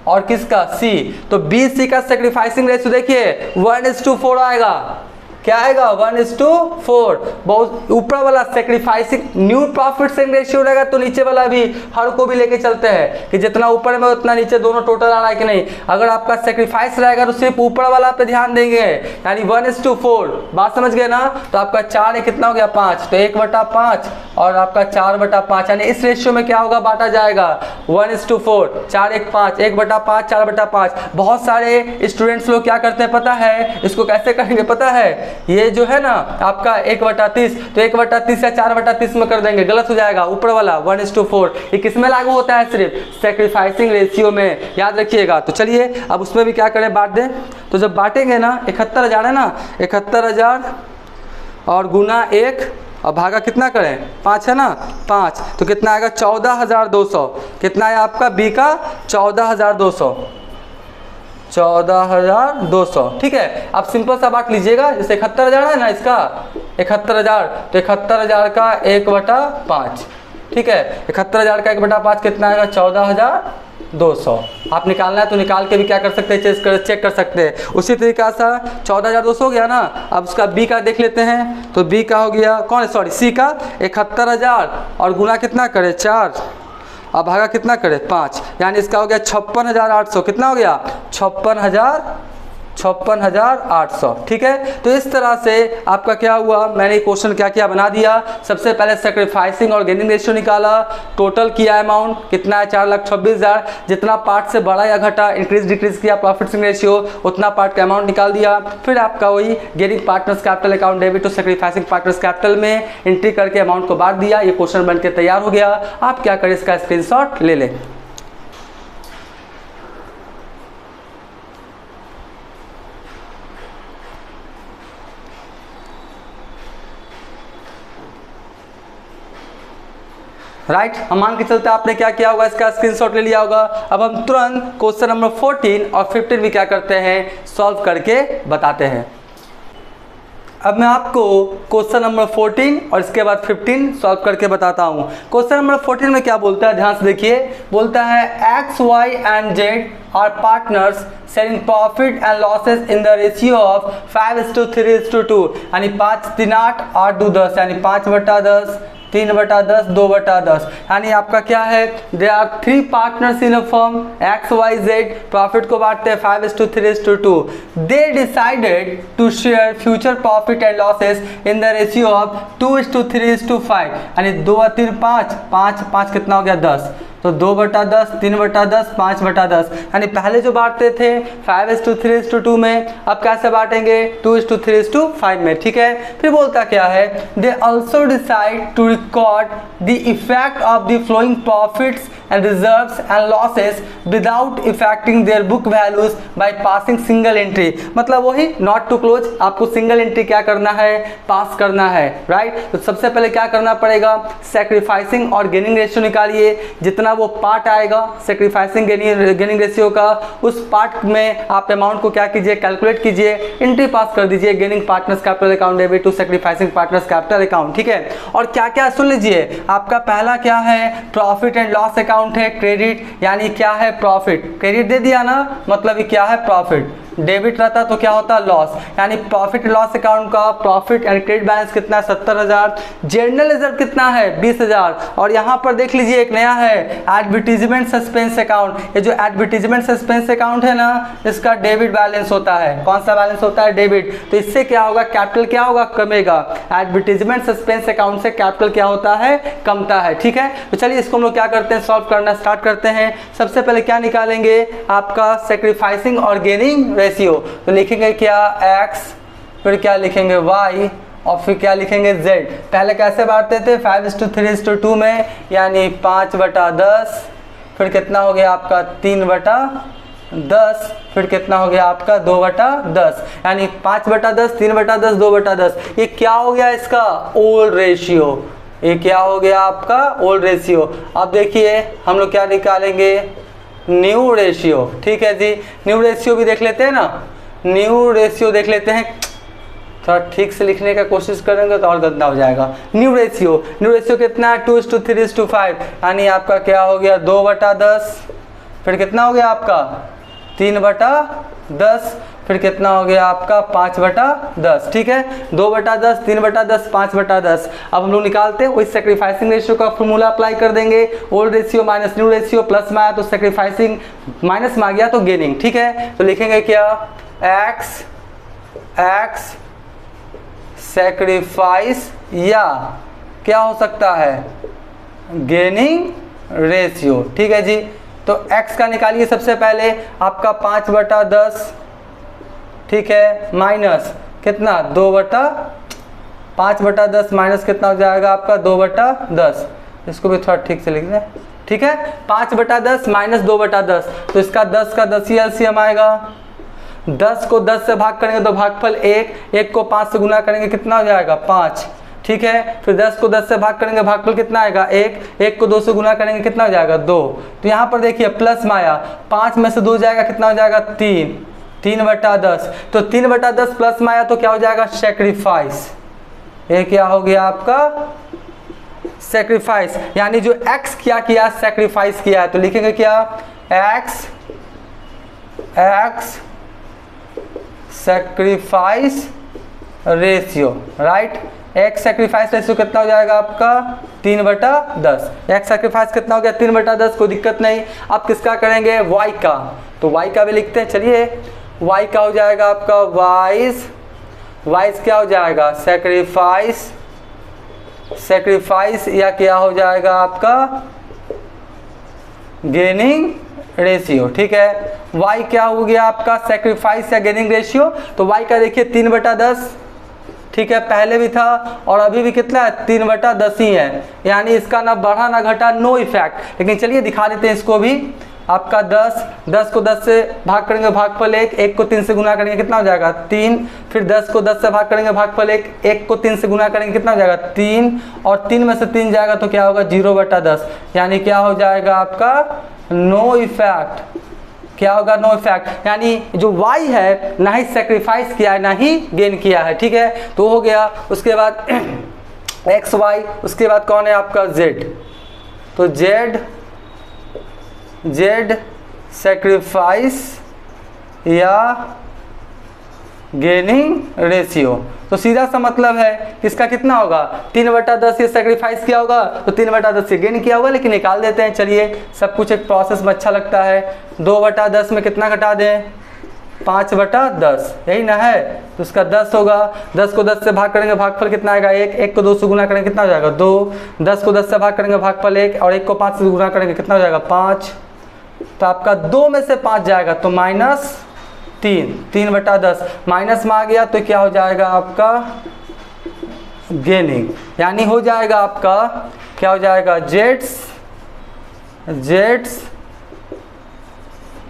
और किसका सी, तो बी सी का सेक्रीफाइसिंग रेशियो देखिए 1:4 आएगा। क्या आएगा 1:4। बहुत ऊपर वाला sacrificing new profit sharing ratio रहेगा तो नीचे वाला भी हर को भी लेके चलते हैं कि जितना ऊपर में उतना नीचे दोनों टोटल आ रहा है कि नहीं। अगर आपका सेक्रीफाइस रहेगा तो सिर्फ ऊपर वाला पे ध्यान देंगे, यानी 1:4। बात समझ गए ना। तो आपका 4 कितना हो गया 5, तो 1/5 और आपका 4/5, यानी इस रेशियो में क्या होगा बांटा जाएगा 1:4, 4 1 5, 1/5 4/5। बहुत सारे स्टूडेंट्स लोग क्या करते हैं पता है, इसको कैसे करेंगे पता है, ये जो है ना आपका 1/30 तो 1/30 या 4/30 में कर देंगे, गलत हो जाएगा। ऊपर वाला 1:4 ये किस में लागू होता है, सिर्फ सेक्रीफाइसिंग रेशियो में, याद रखिएगा। तो चलिए अब उसमें भी क्या करें, बांट दें। तो जब बांटेंगे ना 71,000 है ना, 71,000 और गुना 1 और भागा कितना करें 5 है ना, 5 तो कितना आएगा 14,200। कितना है आपका बी का 14,200, 14,200। ठीक है, आप सिंपल सा बात लीजिएगा, जैसे 71,000 है ना, इसका 71,000 तो 71,000 का 1/5। ठीक है, 71,000 का 1/5 कितना आएगा 14,200। आप निकालना है तो निकाल के भी क्या कर सकते हैं, चेक कर सकते हैं। उसी तरीका से 14,200 हो गया ना। अब उसका बी का देख लेते हैं, तो बी का हो गया कौन, सॉरी सी का 71,000 और गुना कितना करे 4 अब भागा कितना करे 5, यानी इसका हो गया 56,800। कितना हो गया 56,800। ठीक है, तो इस तरह से आपका क्या हुआ, मैंने क्वेश्चन क्या किया बना दिया। सबसे पहले सेक्रीफाइसिंग और गेनिंग रेशियो निकाला, टोटल किया अमाउंट कितना है 4,26,000। जितना पार्ट से बढ़ा या घटा, इंक्रीज डिक्रीज किया प्रॉफिट शेयरिंग रेशियो, उतना पार्ट का अमाउंट निकाल दिया। फिर आपका वही gaining partners capital account debit to sacrificing partners capital में एंट्री करके अमाउंट को बांट दिया। ये क्वेश्चन बन के तैयार हो गया। आप क्या करें, इसका स्क्रीनशॉट ले लें। राइट, हम मान के चलते आपने क्या किया होगा, इसका स्क्रीनशॉट ले लिया होगा। अब हम तुरंत क्वेश्चन नंबर 14 और 15 भी क्या करते हैं, सॉल्व करके बताते हैं। अब मैं आपको क्वेश्चन नंबर 14 और इसके बाद 15 सॉल्व करके बताता हूँ। क्वेश्चन नंबर 14 में क्या बोलता है, ध्यान से देखिए। बोलता है X, Y and Z are partners sharing profit and losses in the ratio of 5:3:2, यानी 5 3 8 8 2 10, यानी 5/10 3/10 2/10, यानी आपका क्या है, they are 3 partners in a firm X Y Z, profit को बांटते हैं 5:3:2। They decided to share future profit and losses in the ratio of 2:3:5, यानी 2 3 5 5 5 कितना हो गया 10, तो 2/10 3/10 5/10, यानी पहले जो बांटते थे 5:3:2 में, अब कैसे बांटेंगे 2:3:5 में। ठीक है, फिर बोलता क्या है, they also decide to record the effect of the flowing profits and reserves and losses without affecting their book values by passing single entry। मतलब वही not to close, आपको सिंगल एंट्री क्या करना है, पास करना है। राइट, तो सबसे पहले क्या करना पड़ेगा, सेक्रीफाइसिंग और गेनिंग रेशियो निकालिए। जितना वो पार्ट आएगा सेक्रीफाइसिंग गेनिंग रेशियो का, उस पार्ट में आप अमाउंट को क्या कीजिए, कैलकुलेट कीजिए, एंट्री पास कर दीजिए gaining partners capital account debit to sacrificing partners capital account. ठीक है, और क्या क्या सुन लीजिए, आपका पहला क्या है, प्रॉफिट एंड लॉस अकाउंट है, क्रेडिट, यानी क्या है प्रॉफिट, क्रेडिट दे दिया ना, मतलब ये क्या है प्रॉफिट, डेबिट रहता तो क्या होता लॉस, यानी प्रॉफिट लॉस अकाउंट का प्रॉफिट एंड क्रेडिट बैलेंस कितना है 70,000। जनरल रिजर्व कितना है 20,000। और यहाँ पर देख लीजिए एक नया है एडवर्टीजमेंट सस्पेंस अकाउंट। ये जो एडवर्टीजमेंट सस्पेंस अकाउंट है ना, इसका डेबिट बैलेंस होता है, कौन सा बैलेंस होता है, डेबिट। तो इससे क्या होगा, कैपिटल क्या होगा, कमेगा। एडवर्टीजमेंट सस्पेंस अकाउंट से कैपिटल क्या होता है, कमता है। ठीक है, तो चलिए इसको हम लोग क्या करते हैं, सॉल्व करना स्टार्ट करते हैं। सबसे पहले क्या निकालेंगे, आपका सेक्रीफाइसिंग और गेनिंग रेशियो। तो लिखेंगे क्या x, फिर क्या लिखेंगे y और फिर क्या लिखेंगे z। पहले कैसे बांटते थे 5:3:2 में, यानी 5/10, फिर कितना हो गया आपका 3/10, फिर कितना हो गया आपका 2/10, यानी 5/10 3/10 2/10। ये क्या हो गया इसका ओल्ड रेशियो, ये क्या हो गया आपका ओल्ड रेशियो। अब देखिए हम लोग क्या निकालेंगे, न्यू रेशियो। ठीक है जी, न्यू रेशियो भी देख लेते हैं ना, न्यू रेशियो देख लेते हैं, थोड़ा ठीक से लिखने का कोशिश करेंगे तो और गंदा हो जाएगा। न्यू रेशियो कितना है 2:3:5, यानी आपका क्या हो गया 2/10, फिर कितना हो गया आपका 3/10, फिर कितना हो गया आपका 5/10, ठीक है। 2/10, 3/10, 5/10। अब हम लोग निकालते हैं वही सेक्रीफाइसिंग रेशियो का फॉर्मूला अप्लाई कर देंगे। Old ratio minus new ratio, plus में आया तो सेक्रीफाइसिंग, माइनस में आ गया तो गेनिंग, ठीक है। तो लिखेंगे क्या, एक्स सेक्रीफाइस या क्या हो सकता है, गेनिंग रेशियो, ठीक है जी। तो x का निकालिए सबसे पहले, आपका 5/10, ठीक है, माइनस कितना 5/10 माइनस कितना हो जाएगा आपका 2/10। इसको भी थोड़ा ठीक से लिख दें, ठीक है। 5/10 माइनस 2/10, तो इसका 10 का 10 ही एलसीएम आएगा। 10 को 10 से भाग करेंगे तो भागफल 1 को 5 से गुना करेंगे कितना हो जाएगा 5, ठीक है। फिर 10 को 10 से भाग करेंगे भागफल कितना आएगा 1 को 2 से गुना करेंगे कितना हो जाएगा 2। तो यहाँ पर देखिए प्लस में आया, 5 में से 2 जाएगा कितना हो जाएगा 3/10। तो 3/10 प्लस में आया तो क्या हो जाएगा सेक्रीफाइस। ये क्या हो गया आपका सेक्रीफाइस, यानी जो x क्या किया सेक्रीफाइस किया है। तो लिखेंगे क्या, x sacrifice ratio, right. X sacrifice ratio कितना हो जाएगा आपका 3/10। एक्स सेक्रीफाइस कितना हो गया 3/10, कोई दिक्कत नहीं। अब किसका करेंगे, वाई का, तो वाई का भी लिखते हैं, चलिए। वाई का हो जाएगा आपका वाइस क्या हो जाएगा सेक्रीफाइस या क्या हो जाएगा आपका गेनिंग रेशियो, ठीक है। y क्या हो गया आपका सेक्रीफाइस या गेनिंग रेशियो। तो y का देखिए 3/10, ठीक है, पहले भी था और अभी भी कितना है 3/10 ही है, यानी इसका ना बढ़ा ना घटा, नो इफेक्ट। लेकिन चलिए दिखा देते हैं इसको भी। आपका 10 को 10 से भाग करेंगे भागफल 1 को 3 से गुना करेंगे कितना हो जाएगा 3। फिर 10 को 10 से भाग करेंगे भागफल 1 को 3 से गुना करेंगे कितना हो जाएगा 3, और 3 में से 3 जाएगा तो क्या होगा 0/10, यानी क्या हो जाएगा आपका नो इफेक्ट। क्या होगा नो इफेक्ट, यानी जो y है ना ही सेक्रीफाइस किया है ना ही गेन किया है, ठीक है। तो हो गया। उसके बाद एक्स वाई, उसके बाद कौन है आपका z। तो z सेक्रीफाइस या गेनिंग रेशियो। तो सीधा सा मतलब है इसका कितना होगा 3/10 ये सेक्रीफाइस किया होगा तो 3/10 ये गेन किया होगा, लेकिन निकाल देते हैं। चलिए सब कुछ एक प्रोसेस में अच्छा लगता है। 2/10 में कितना घटा दें 5/10, यही ना है। तो उसका 10 होगा, 10 को 10 से भाग करेंगे भागफल कितना आएगा 1 को 2 से गुना करेंगे कितना हो जाएगा 2। 10 को 10 से भाग करेंगे भागफल 1 और 1 को 5 से गुना करेंगे कितना हो जाएगा 5। तो आपका 2 में से 5 जाएगा तो -3/10 माइनस में आ गया तो क्या हो जाएगा आपका गेनिंग, यानी हो जाएगा आपका क्या हो जाएगा जेट्स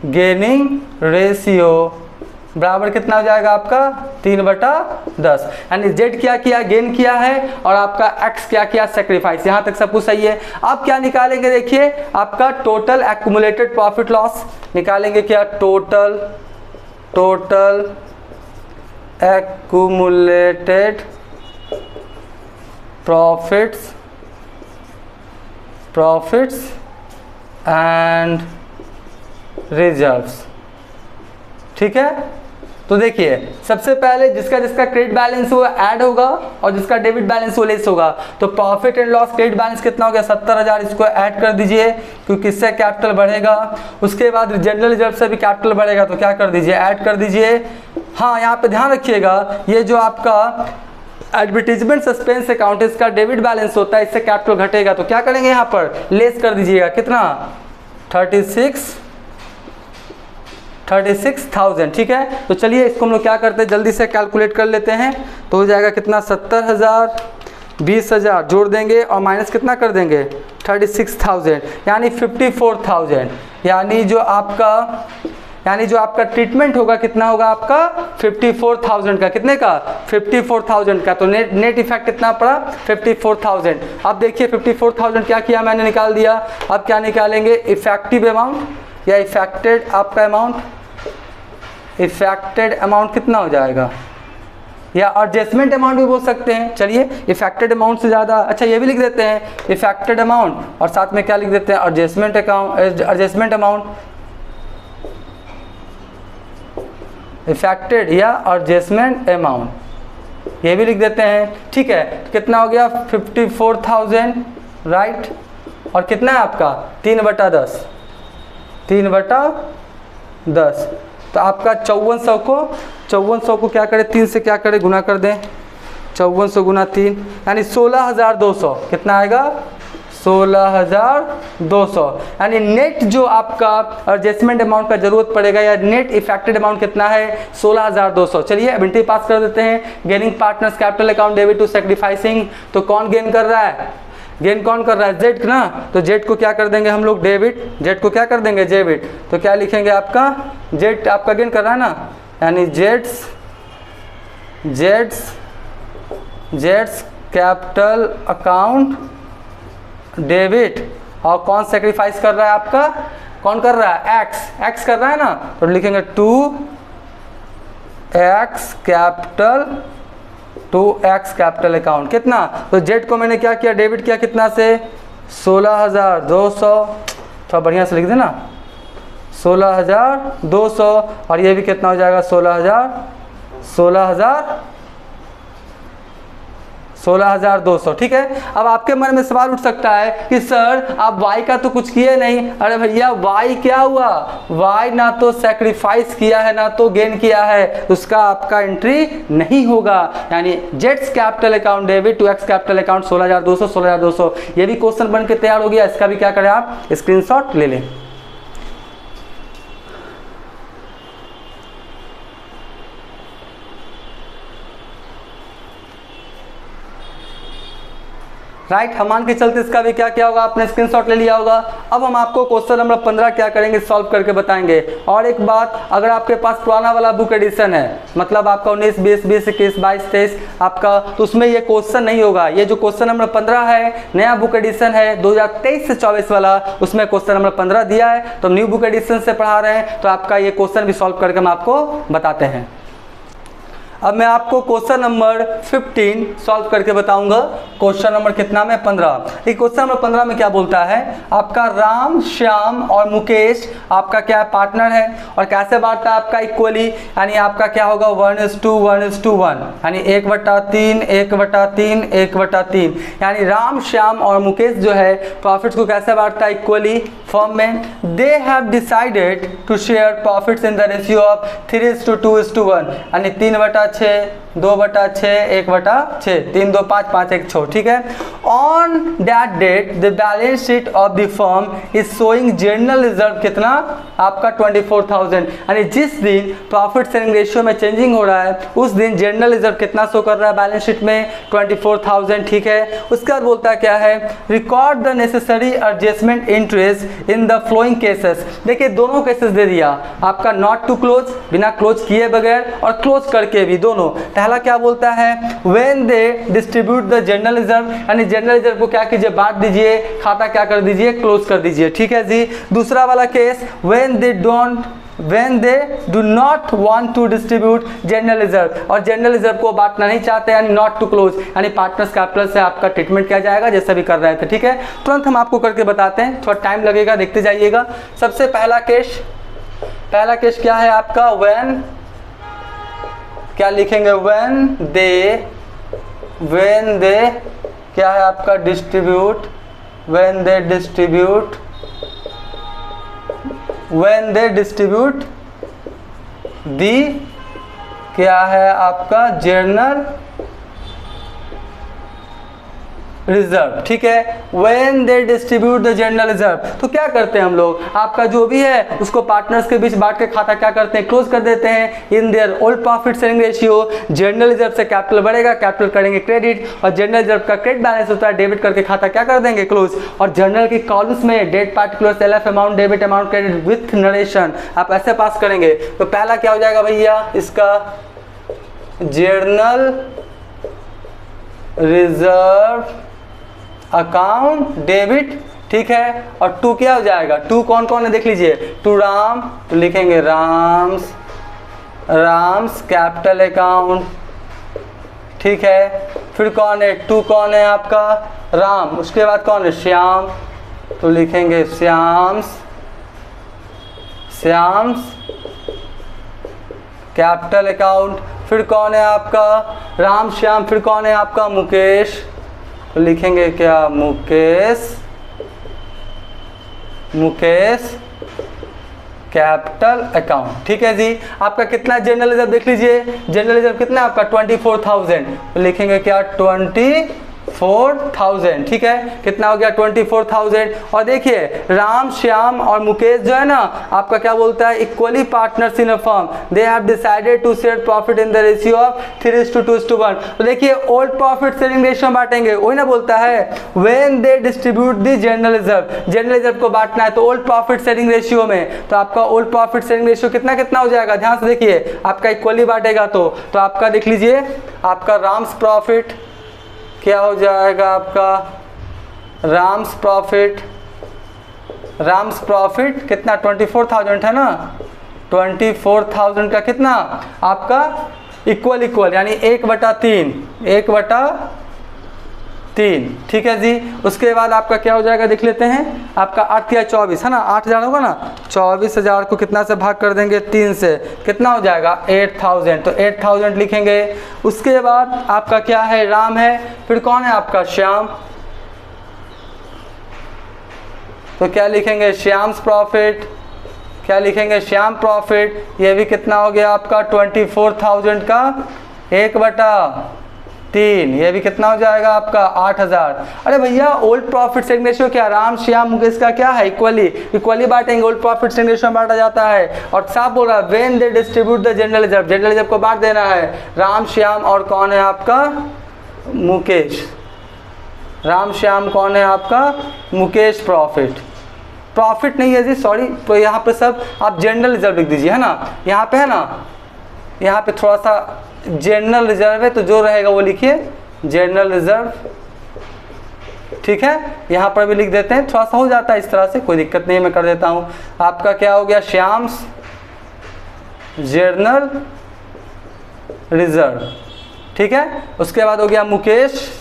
गेनिंग रेशियो बराबर कितना हो जाएगा आपका 3/10, यानी जेड क्या किया गेन किया है और आपका एक्स क्या किया सेक्रीफाइस। यहाँ तक सब कुछ सही है। अब क्या निकालेंगे देखिए आपका टोटल एक्यूमुलेटेड प्रॉफिट लॉस निकालेंगे। क्या total accumulated profits and reserves, ठीक है। तो देखिए सबसे पहले जिसका क्रेडिट बैलेंस वो ऐड होगा और जिसका डेबिट बैलेंस वो लेस होगा। तो profit and loss credit balance कितना हो गया 70,000, इसको ऐड कर दीजिए क्योंकि इससे कैपिटल बढ़ेगा। उसके बाद जनरल रिजर्व से भी कैपिटल बढ़ेगा तो क्या कर दीजिए ऐड कर दीजिए। हाँ यहाँ पे ध्यान रखिएगा ये जो आपका एडवर्टीजमेंट सस्पेंस अकाउंट इसका डेबिट बैलेंस होता है, इससे कैपिटल घटेगा तो क्या करेंगे यहाँ पर लेस कर दीजिएगा कितना 36,000, ठीक है। तो चलिए इसको हम लोग क्या करते हैं जल्दी से कैलकुलेट कर लेते हैं। तो हो जाएगा कितना 70,000 20,000 जोड़ देंगे और माइनस कितना कर देंगे 36,000 यानी 54,000, यानी जो आपका ट्रीटमेंट होगा कितना होगा आपका 54,000 का, कितने का 54,000 का। तो नेट इफेक्ट कितना पड़ा 54,000। अब देखिए 54,000 क्या किया मैंने निकाल दिया। अब क्या निकालेंगे इफेक्टिव अमाउंट या इफेक्टेड आपका अमाउंट, इफेक्टेड अमाउंट कितना हो जाएगा या एडजस्टमेंट अमाउंट भी बोल सकते हैं। चलिए इफेक्टेड अमाउंट से ज़्यादा अच्छा ये भी लिख देते हैं इफेक्टेड अमाउंट और साथ में क्या लिख देते हैं एडजस्टमेंट अमाउंट। इफेक्टेड या एडजस्टमेंट अमाउंट, ये भी लिख देते हैं। ठीक है, कितना हो गया 54,000 राइट, और कितना है आपका 3/10, 3/10, तो आपका 5400 को क्या करें, 3 से क्या करें, गुना कर दें, 5400 गुना 3 यानी 16,200, कितना आएगा 16,200, यानी नेट जो आपका एडजस्टमेंट अमाउंट का जरूरत पड़ेगा या नेट इफेक्टेड अमाउंट कितना है 16,200। चलिए अब एंट्री पास कर देते हैं। Gaining partners capital account debit to sacrificing, तो कौन गेन कर रहा है, गेन कौन कर रहा है, जेड ना, तो जेड को क्या कर देंगे हम लोग डेबिट, जेड को क्या कर देंगे डेबिट, तो क्या लिखेंगे आपका जेड आपका गेन कर रहा है ना, यानी जेड्स कैपिटल अकाउंट डेबिट, और कौन सेक्रीफाइस कर रहा है आपका, कौन कर रहा है एक्स कर रहा है ना, तो लिखेंगे 2x कैपिटल अकाउंट, कितना, तो जेड को मैंने क्या किया डेबिट किया कितना से 16,200, थोड़ा बढ़िया से लिख देना 16,200, और ये भी कितना हो जाएगा 16,200। ठीक है, अब आपके मन में सवाल उठ सकता है कि सर आप y का तो कुछ किए नहीं, अरे भैया y क्या हुआ, y ना तो सेक्रीफाइस किया है ना तो गेन किया है, उसका आपका एंट्री नहीं होगा, यानी जेड्स capital account debit to X capital account 16,200, ये भी क्वेश्चन बन के तैयार हो गया। इसका भी क्या करें आप स्क्रीनशॉट ले लें। राइट, हम मान के चलते इसका भी क्या क्या होगा, आपने स्क्रीनशॉट ले लिया होगा। अब हम आपको क्वेश्चन नंबर 15 क्या करेंगे, सॉल्व करके बताएंगे। और एक बात, अगर आपके पास पुराना वाला बुक एडिशन है, मतलब आपका 19, 20, 21, 22, 23 आपका, तो उसमें ये क्वेश्चन नहीं होगा। ये जो क्वेश्चन नंबर 15 है, नया बुक एडिशन है 2023 से 24 वाला, उसमें क्वेश्चन नंबर 15 दिया है, तो न्यू बुक एडिशन से पढ़ा रहे हैं, तो आपका ये क्वेश्चन भी सॉल्व करके हम आपको बताते हैं। अब मैं आपको क्वेश्चन नंबर 15 सॉल्व करके बताऊंगा। क्वेश्चन नंबर कितना में 15। ये क्वेश्चन नंबर 15 में क्या बोलता है, आपका राम, श्याम और मुकेश आपका क्या पार्टनर है, और कैसे बांटता है आपका इक्वली, यानी आपका क्या होगा 1:1, यानी 1/3, 1/3, 1/3, यानी राम, श्याम और मुकेश जो है प्रॉफिट्स को कैसे बांटता है इक्वली फर्म में। They have decided to share profits in the ratio of 3:2:1, यानी 3/6, 2/6, 1/6, 3, 2, 5, 5, 1, 6। ठीक है, on that date the balance sheet of the firm is showing general reserve कितना आपका 24,000, यानी जिस दिन प्रॉफिट शेयरिंग रेशियो में चेंजिंग हो रहा है उस दिन जनरल रिजर्व कितना शो कर रहा है बैलेंस शीट में 24,000। ठीक है, उसके बाद बोलता है क्या है, record the necessary adjustment interest in the flowing cases. देखिए दोनों केसेस दे दिया आपका, नॉट टू क्लोज बिना क्लोज किए बगैर और क्लोज करके भी दोनों। पहला क्या बोलता है, when they distribute the general reserve, यानी जनरल रिजर्व को क्या कीजिए बांट दीजिए, खाता क्या कर दीजिए क्लोज कर दीजिए। ठीक है जी। दूसरा वाला case, when they do not want to distribute general reserve, और जनरल रिजर्व को बांटना नहीं चाहते, यानी नॉट टू क्लोज, यानी पार्टनर्स कैपिटल से आपका ट्रीटमेंट किया जाएगा जैसा भी कर रहे थे। ठीक है, तुरंत हम आपको करके बताते हैं, थोड़ा टाइम लगेगा, देखते जाइएगा। सबसे पहला केस क्या है आपका, व्हेन क्या लिखेंगे, व्हेन दे क्या है आपका डिस्ट्रीब्यूट, व्हेन दे डिस्ट्रीब्यूट दी क्या है आपका जनरल रिजर्व। ठीक है, when they distribute the general reserve, तो क्या करते हैं हम लोग, आपका जो भी है उसको पार्टनर्स के बीच बांट के खाता क्या करते हैं क्लोज कर देते हैं in their old profit sharing ratio. General reserve से कैपिटल बढ़ेगा, कैपिटल करेंगे क्रेडिट, और जनरल रिजर्व का क्रेडिट बैलेंस होता है डेबिट करके खाता क्या कर देंगे क्लोज। और जनरल की कॉलम्स में date particular LF amount debit amount credit with narration आप ऐसे पास करेंगे। तो पहला क्या हो जाएगा भैया इसका जनरल रिजर्व अकाउंट डेबिट। ठीक है, और 2 क्या हो जाएगा, 2 कौन कौन है देख लीजिए, 2 राम, तो लिखेंगे राम्स कैपिटल अकाउंट। ठीक है, फिर कौन है 2 कौन है आपका राम, उसके बाद कौन है श्याम, तो लिखेंगे श्याम्स कैपिटल अकाउंट। फिर कौन है आपका राम श्याम, फिर कौन है आपका मुकेश, तो लिखेंगे क्या मुकेश, मुकेश कैपिटल अकाउंट। ठीक है जी। आपका कितना जनरल रिजर्व देख लीजिए, जनरल रिजर्व कितना है आपका 24,000, तो लिखेंगे क्या 24,000। ठीक है, कितना हो गया 24,000। और देखिए राम श्याम और मुकेश जो है ना आपका क्या बोलता है, equally partners in a firm, they have decided to share profit in the ratio of 3:2:1। तो देखिए ओल्ड प्रॉफिट शेयरिंग रेशियो में बांटेंगे, वही ना बोलता है when they distribute the general reserve, general reserve को बांटना है तो ओल्ड प्रॉफिट शेयरिंग रेशियो में। तो आपका ओल्ड प्रॉफिट शेयरिंग रेशियो कितना कितना हो जाएगा, ध्यान से देखिए, आपका इक्वली बांटेगा तो आपका देख लीजिए, आपका राम्स प्रॉफिट क्या हो जाएगा, आपका राम्स प्रॉफिट कितना 24,000 है ना, 24,000 का कितना आपका इक्वल यानी 1/3। ठीक है जी। उसके बाद आपका क्या हो जाएगा देख लेते हैं, आपका 8 या 24 है ना, 8,000 होगा ना, 24,000 को कितना से भाग कर देंगे 3 से, कितना हो जाएगा 8,000, तो 8,000 लिखेंगे। उसके बाद आपका क्या है राम है, फिर कौन है आपका श्याम, तो क्या लिखेंगे श्याम्स प्रॉफिट, क्या लिखेंगे श्याम प्रॉफिट, ये भी कितना हो गया आपका 24,000 का 1/3, ये भी कितना हो जाएगा आपका 8,000। अरे भैया ओल्ड प्रॉफिट शेयरिंग रेशियो क्या, राम श्याम मुकेश का क्या है इक्वली बांटेंगे, ओल्ड प्रॉफिट शेयरिंग रेशियो में बांटा जाता है। और साफ बोल रहा है when they distribute the general reserve, general reserve को बांट देना है, राम श्याम और कौन है आपका मुकेश, राम श्याम कौन है आपका मुकेश प्रॉफिट नहीं है जी सॉरी, तो यहाँ पे सब आप जनरल रिजर्व लिख दीजिए है ना, यहाँ पे है ना, यहाँ पे थोड़ा सा जनरल रिजर्व है तो जो रहेगा वो लिखिए जनरल रिजर्व। ठीक है, यहाँ पर भी लिख देते हैं, थोड़ा सा हो जाता है इस तरह से, कोई दिक्कत नहीं है, मैं कर देता हूँ। आपका क्या हो गया श्याम्स जनरल रिजर्व। ठीक है, उसके बाद हो गया मुकेश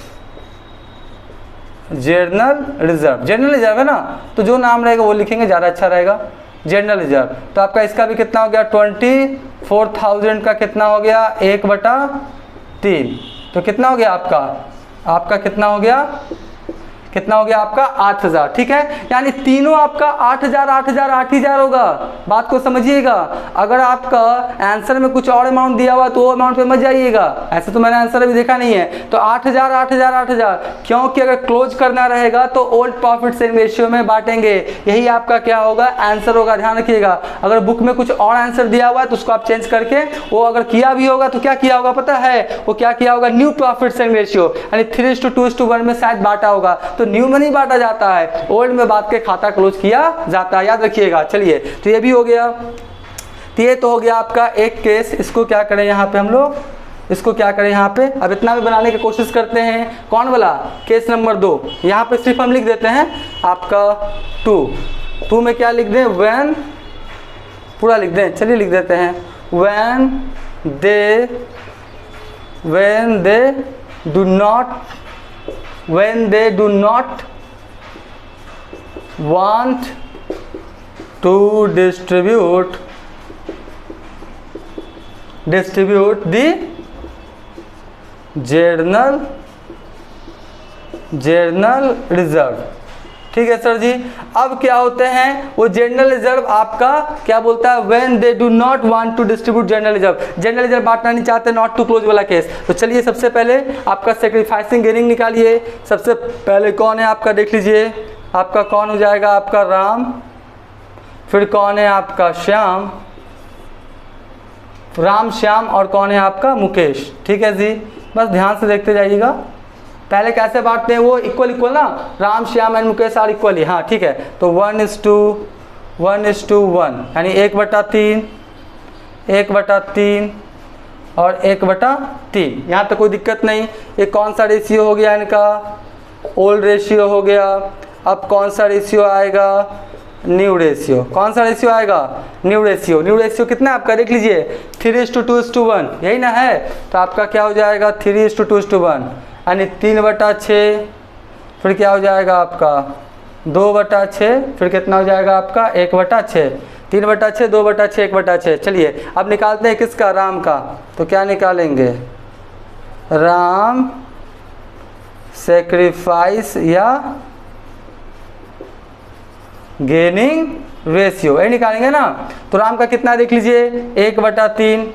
जनरल रिजर्व है ना, तो जो नाम रहेगा वो लिखेंगे, ज़्यादा अच्छा रहेगा जनरल रिजर्व। तो आपका इसका भी कितना हो गया 24,000 का कितना हो गया 1/3, तो कितना हो गया आपका कितना हो गया आपका 8,000। ठीक है, यानी तीनों आपका 8,000 होगा। बात को समझिएगा, अगर आपका आंसर में कुछ और अमाउंट दिया हुआ तो वो अमाउंट पे मत जाइएगा, ऐसे तो मैंने आंसर अभी देखा नहीं है। तो 8,000 क्योंकि अगर क्लोज करना रहेगा तो ओल्ड प्रॉफिट शेयरिंग रेशियो में बांटेंगे, यही आपका क्या होगा आंसर होगा। ध्यान रखिएगा, अगर बुक में कुछ और आंसर दिया हुआ है तो उसको आप चेंज करके, वो अगर किया भी होगा तो क्या किया होगा पता है, वो क्या किया होगा न्यू प्रॉफिट शेयरिंग रेशियो यानी 3:2:1 में शायद बांटा होगा, तो न्यू में नहीं बांटा जाता है, ओल्ड में बांट के खाता क्लोज किया जाता है, याद रखिएगा। चलिए, तो ये भी हो गया, तो ये तो हो गया आपका एक केस। इसको क्या करें यहाँ पे हम लोग, इसको क्या करें यहाँ पे, अब इतना भी बनाने की कोशिश करते हैं। कौन वाला केस नंबर 2, यहाँ पे सिर्फ हम लिख देते हैं आपका 2 में क्या लिख दें, व्हेन, पूरा लिख दें, चलिए लिख देते हैं when they do not want to distribute the journal reserve। ठीक है सर जी। अब क्या होते हैं, वो जनरल रिजर्व आपका क्या बोलता है, when they do not want to distribute general reserve बांटना नहीं चाहते, नॉट टू क्लोज वाला केस। तो चलिए सबसे पहले आपका सेक्रीफाइसिंग गेनिंग निकालिए। सबसे पहले कौन है आपका देख लीजिए, आपका कौन हो जाएगा आपका राम, फिर कौन है आपका श्याम, राम श्याम और कौन है आपका मुकेश। ठीक है जी, बस ध्यान से देखते जाइएगा। पहले कैसे बांटते हैं, वो इक्वल ना, Ram Shyam and Mukesh are equally. हाँ ठीक है, तो 1:1 यानी 1/3 और 1/3। यहाँ तो कोई दिक्कत नहीं। ये कौन सा रेशियो हो गया इनका, ओल्ड रेशियो हो गया। अब कौन सा रेशियो आएगा, न्यू रेशियो। कौन सा रेशियो आएगा, न्यू रेशियो। न्यू रेशियो कितना आपका देख लीजिए 3:2:1, यही ना है। तो आपका क्या हो जाएगा 3:2:1 यानी 3/6, फिर क्या हो जाएगा आपका 2/6, फिर कितना हो जाएगा आपका 1/6। 3/6, 2/6, 1/6। चलिए अब निकालते हैं किसका, राम का। तो क्या निकालेंगे, राम सेक्रीफाइस या गेनिंग रेशियो, ये निकालेंगे ना। तो राम का कितना देख लीजिए, 1/3,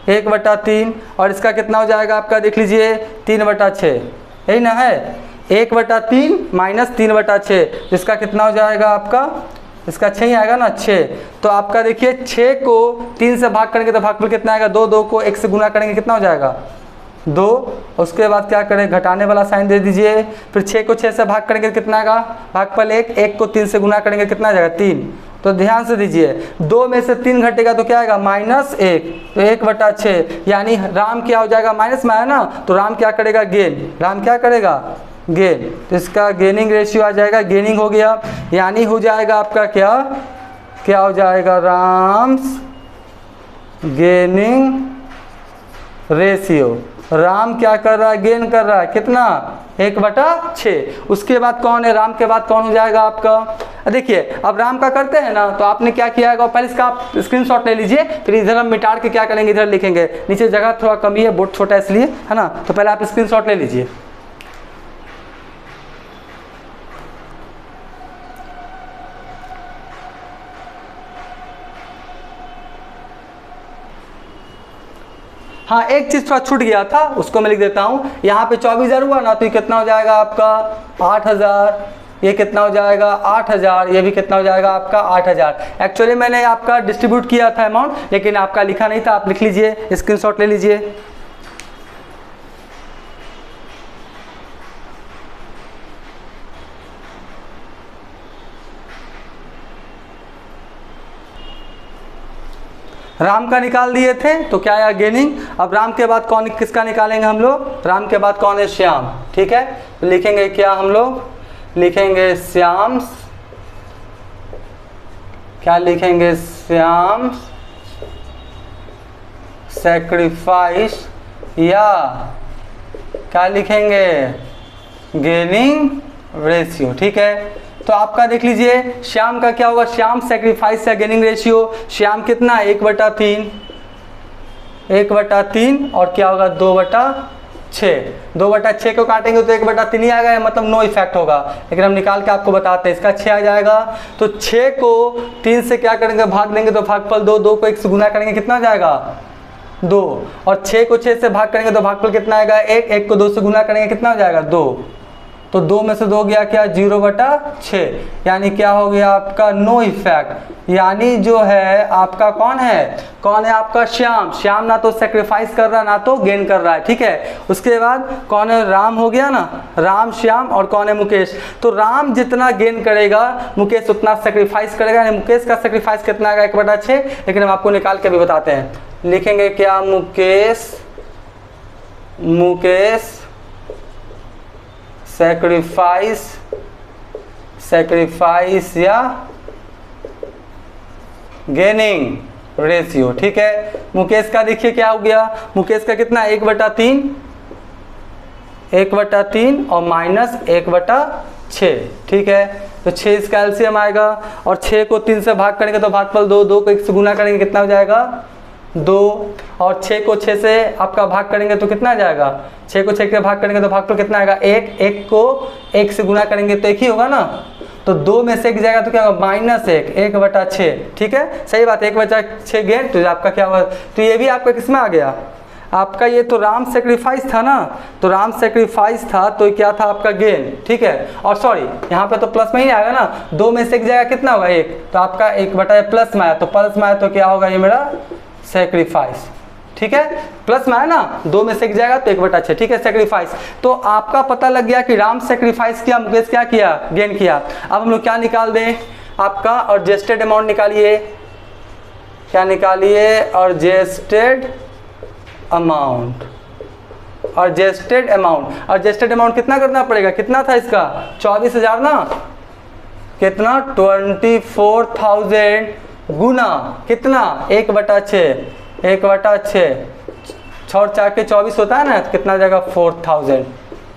1/3, और इसका कितना हो जाएगा आपका देख लीजिए 3/6, यही ना है। 1/3 माइनस 3/6, इसका कितना हो जाएगा आपका, इसका 6 ही आएगा ना, 6। तो आपका देखिए 6 को 3 से भाग करेंगे तो भागफल कितना आएगा, 2, 2 को 1 से गुना करेंगे कितना हो जाएगा, 2। उसके बाद क्या करें, घटाने वाला साइन दे दीजिए। फिर 6 को 6 से भाग करेंगे कितना आएगा, भागफल 1, 1 को 3 से गुना करेंगे कितना आ जाएगा, 3। तो ध्यान से दीजिए, 2 में से 3 घटेगा तो क्या आएगा, -1, तो 1/6, यानी राम क्या हो जाएगा, माइनस में आया ना, तो राम क्या करेगा, गेन, राम क्या करेगा, गेन। तो इसका गेनिंग रेशियो आ जाएगा, गेनिंग हो गया, यानी हो जाएगा आपका क्या, क्या हो जाएगा, राम्स गेनिंग रेशियो। राम क्या कर रहा है, गेन कर रहा है, कितना, 1/6। उसके बाद कौन है, राम के बाद कौन हो जाएगा आपका, देखिए अब राम का करते हैं ना, तो आपने क्या किया है, पहले इसका आप स्क्रीनशॉट ले लीजिए, फिर इधर हम मिटा के क्या करेंगे, इधर लिखेंगे। नीचे जगह थोड़ा कमी है, बोर्ड छोटा है इसलिए, है ना। तो पहले आप स्क्रीनशॉट ले लीजिए। हाँ, एक चीज़ थोड़ा छूट गया था, उसको मैं लिख देता हूँ। यहाँ पे 24,000 हुआ ना, तो ये कितना हो जाएगा आपका 8,000, ये कितना हो जाएगा 8,000, ये भी कितना हो जाएगा आपका 8,000। एक्चुअली मैंने आपका डिस्ट्रीब्यूट किया था अमाउंट, लेकिन आपका लिखा नहीं था, आप लिख लीजिए, स्क्रीनशॉट ले लीजिए। राम का निकाल दिए थे, तो क्या आया, गेनिंग। अब राम के बाद कौन, किसका निकालेंगे हम लोग, राम के बाद कौन है, श्याम, ठीक है। तो लिखेंगे क्या, हम लोग लिखेंगे श्याम, क्या लिखेंगे, श्याम सैक्रिफाइस, या क्या लिखेंगे, गेनिंग रेशियो, ठीक है। तो आपका देख लीजिए श्याम का क्या होगा, श्याम सैक्रिफाइस या गेनिंग रेशियो, श्याम कितना, 1/3, 1/3, और क्या होगा 2/6, 2/6 को काटेंगे तो 1/3 ही आएगा, मतलब नो इफेक्ट होगा, लेकिन हम निकाल के आपको बताते हैं। इसका 6 आ जाएगा, तो 6 को 3 से क्या करेंगे, भाग देंगे तो भागफल 2, 2 को 1 से गुना करेंगे कितना आ जाएगा, 2, और 6 को 6 से भाग करेंगे तो भागफल कितना आएगा, 1, 1 को 2 से गुना करेंगे कितना हो जाएगा, 2। तो 2 में से 2 गया क्या, 0/6, यानी क्या हो गया आपका, नो इफेक्ट। यानी जो है आपका कौन है आपका श्याम। श्याम ना तो सेक्रीफाइस कर रहा, ना तो गेन कर रहा है, ठीक है। उसके बाद कौन है, राम हो गया ना, राम, श्याम, और कौन है, मुकेश। तो राम जितना गेन करेगा, मुकेश उतना सेक्रीफाइस करेगा, यानी मुकेश का सेक्रीफाइस कितना आएगा, 1/6। लेकिन हम आपको निकाल के भी बताते हैं, लिखेंगे क्या, मुकेश सैक्रिफाइस या गेनिंग रेशियो, ठीक है। मुकेश का देखिए क्या हो गया, मुकेश का कितना, 1/3, 1/3 और माइनस 1/6, ठीक है। तो 6 इसका एलसीएम आएगा, और 6 को 3 से भाग करेंगे तो भागफल 2, 2 को 1 से गुना करेंगे कितना हो जाएगा, 2, और 6 को 6 से आपका भाग करेंगे तो कितना आ जाएगा, 6 को 6 से भाग करेंगे तो भागफल कितना आएगा, 1, 1 को 1 से गुना करेंगे तो 1 ही होगा ना। तो 2 में से 1 जाएगा तो क्या होगा, -1, 1/6, ठीक है, सही बात, 1/6 गेन। तो आपका क्या होगा, तो ये भी आपका किस में आ गया, आपका ये तो राम सेक्रीफाइस था ना, तो राम सेक्रीफाइस था तो क्या था आपका गेन, ठीक है। और सॉरी यहाँ पे तो प्लस में ही आएगा ना, 2 में से 1 जाएगा कितना होगा, 1, तो आपका 1/, प्लस में आया तो प्लस में आया तो क्या होगा, ये मेरा सेक्रीफाइस, ठीक है। प्लस में आया ना, 2 में से 1 जाएगा तो 1/6, ठीक है, सेक्रीफाइस। तो आपका पता लग गया कि राम सेक्रीफाइस किया, मुकेश क्या किया, गेन किया। अब हम लोग क्या निकाल दें, आपका एडजस्टेड अमाउंट निकालिए, क्या निकालिए, एडजस्टेड अमाउंट। एडजस्टेड अमाउंट कितना करना पड़ेगा, कितना था इसका, 24,000 ना, कितना 24,000 गुना कितना, 1/6, 1/6, 6 और 4 के 24 होता है ना, तो कितना जाएगा 4,000,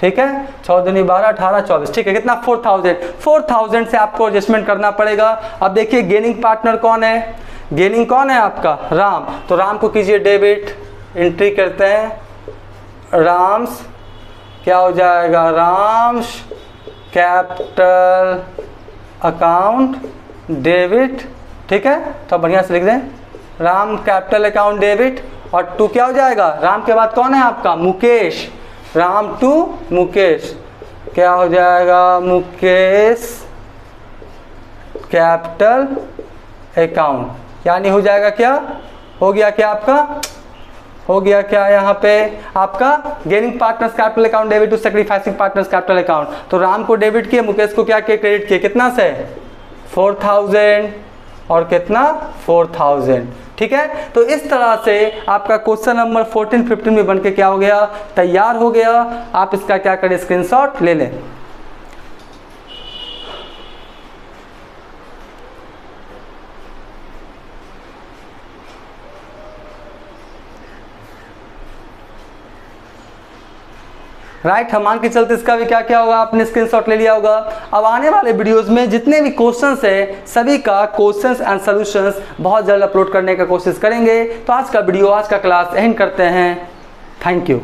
ठीक है, 6 दूनी 12, 18, 24, ठीक है, कितना 4000 से आपको एडजस्टमेंट करना पड़ेगा। अब देखिए गेनिंग पार्टनर कौन है, गेनिंग कौन है आपका, राम, तो राम को कीजिए डेबिट, एंट्री करते हैं, राम्स क्या हो जाएगा, राम्स कैपिटल अकाउंट डेबिट, ठीक है, तो बढ़िया से लिख दें राम कैपिटल अकाउंट डेबिट, और टू क्या हो जाएगा, राम के बाद कौन है आपका, मुकेश, राम टू मुकेश, क्या हो जाएगा, मुकेश कैपिटल अकाउंट, यानी हो जाएगा क्या, हो गया क्या आपका, हो गया क्या यहाँ पे आपका gaining partners capital account debit to sacrificing partners capital account. तो राम को डेबिट किए, मुकेश को क्या किए, क्रेडिट किए, कितना से 4000 और कितना 4000, ठीक है। तो इस तरह से आपका क्वेश्चन नंबर 14, 15 में बनके क्या हो गया, तैयार हो गया। आप इसका क्या करें, स्क्रीनशॉट ले लें। राइट, हम मान के चलते इसका भी क्या क्या होगा, आपने स्क्रीनशॉट ले लिया होगा। अब आने वाले वीडियोस में जितने भी क्वेश्चंस हैं सभी का क्वेश्चंस एंड सॉल्यूशंस बहुत जल्द अपलोड करने का कोशिश करेंगे। तो आज का वीडियो, आज का क्लास एंड करते हैं। Thank you.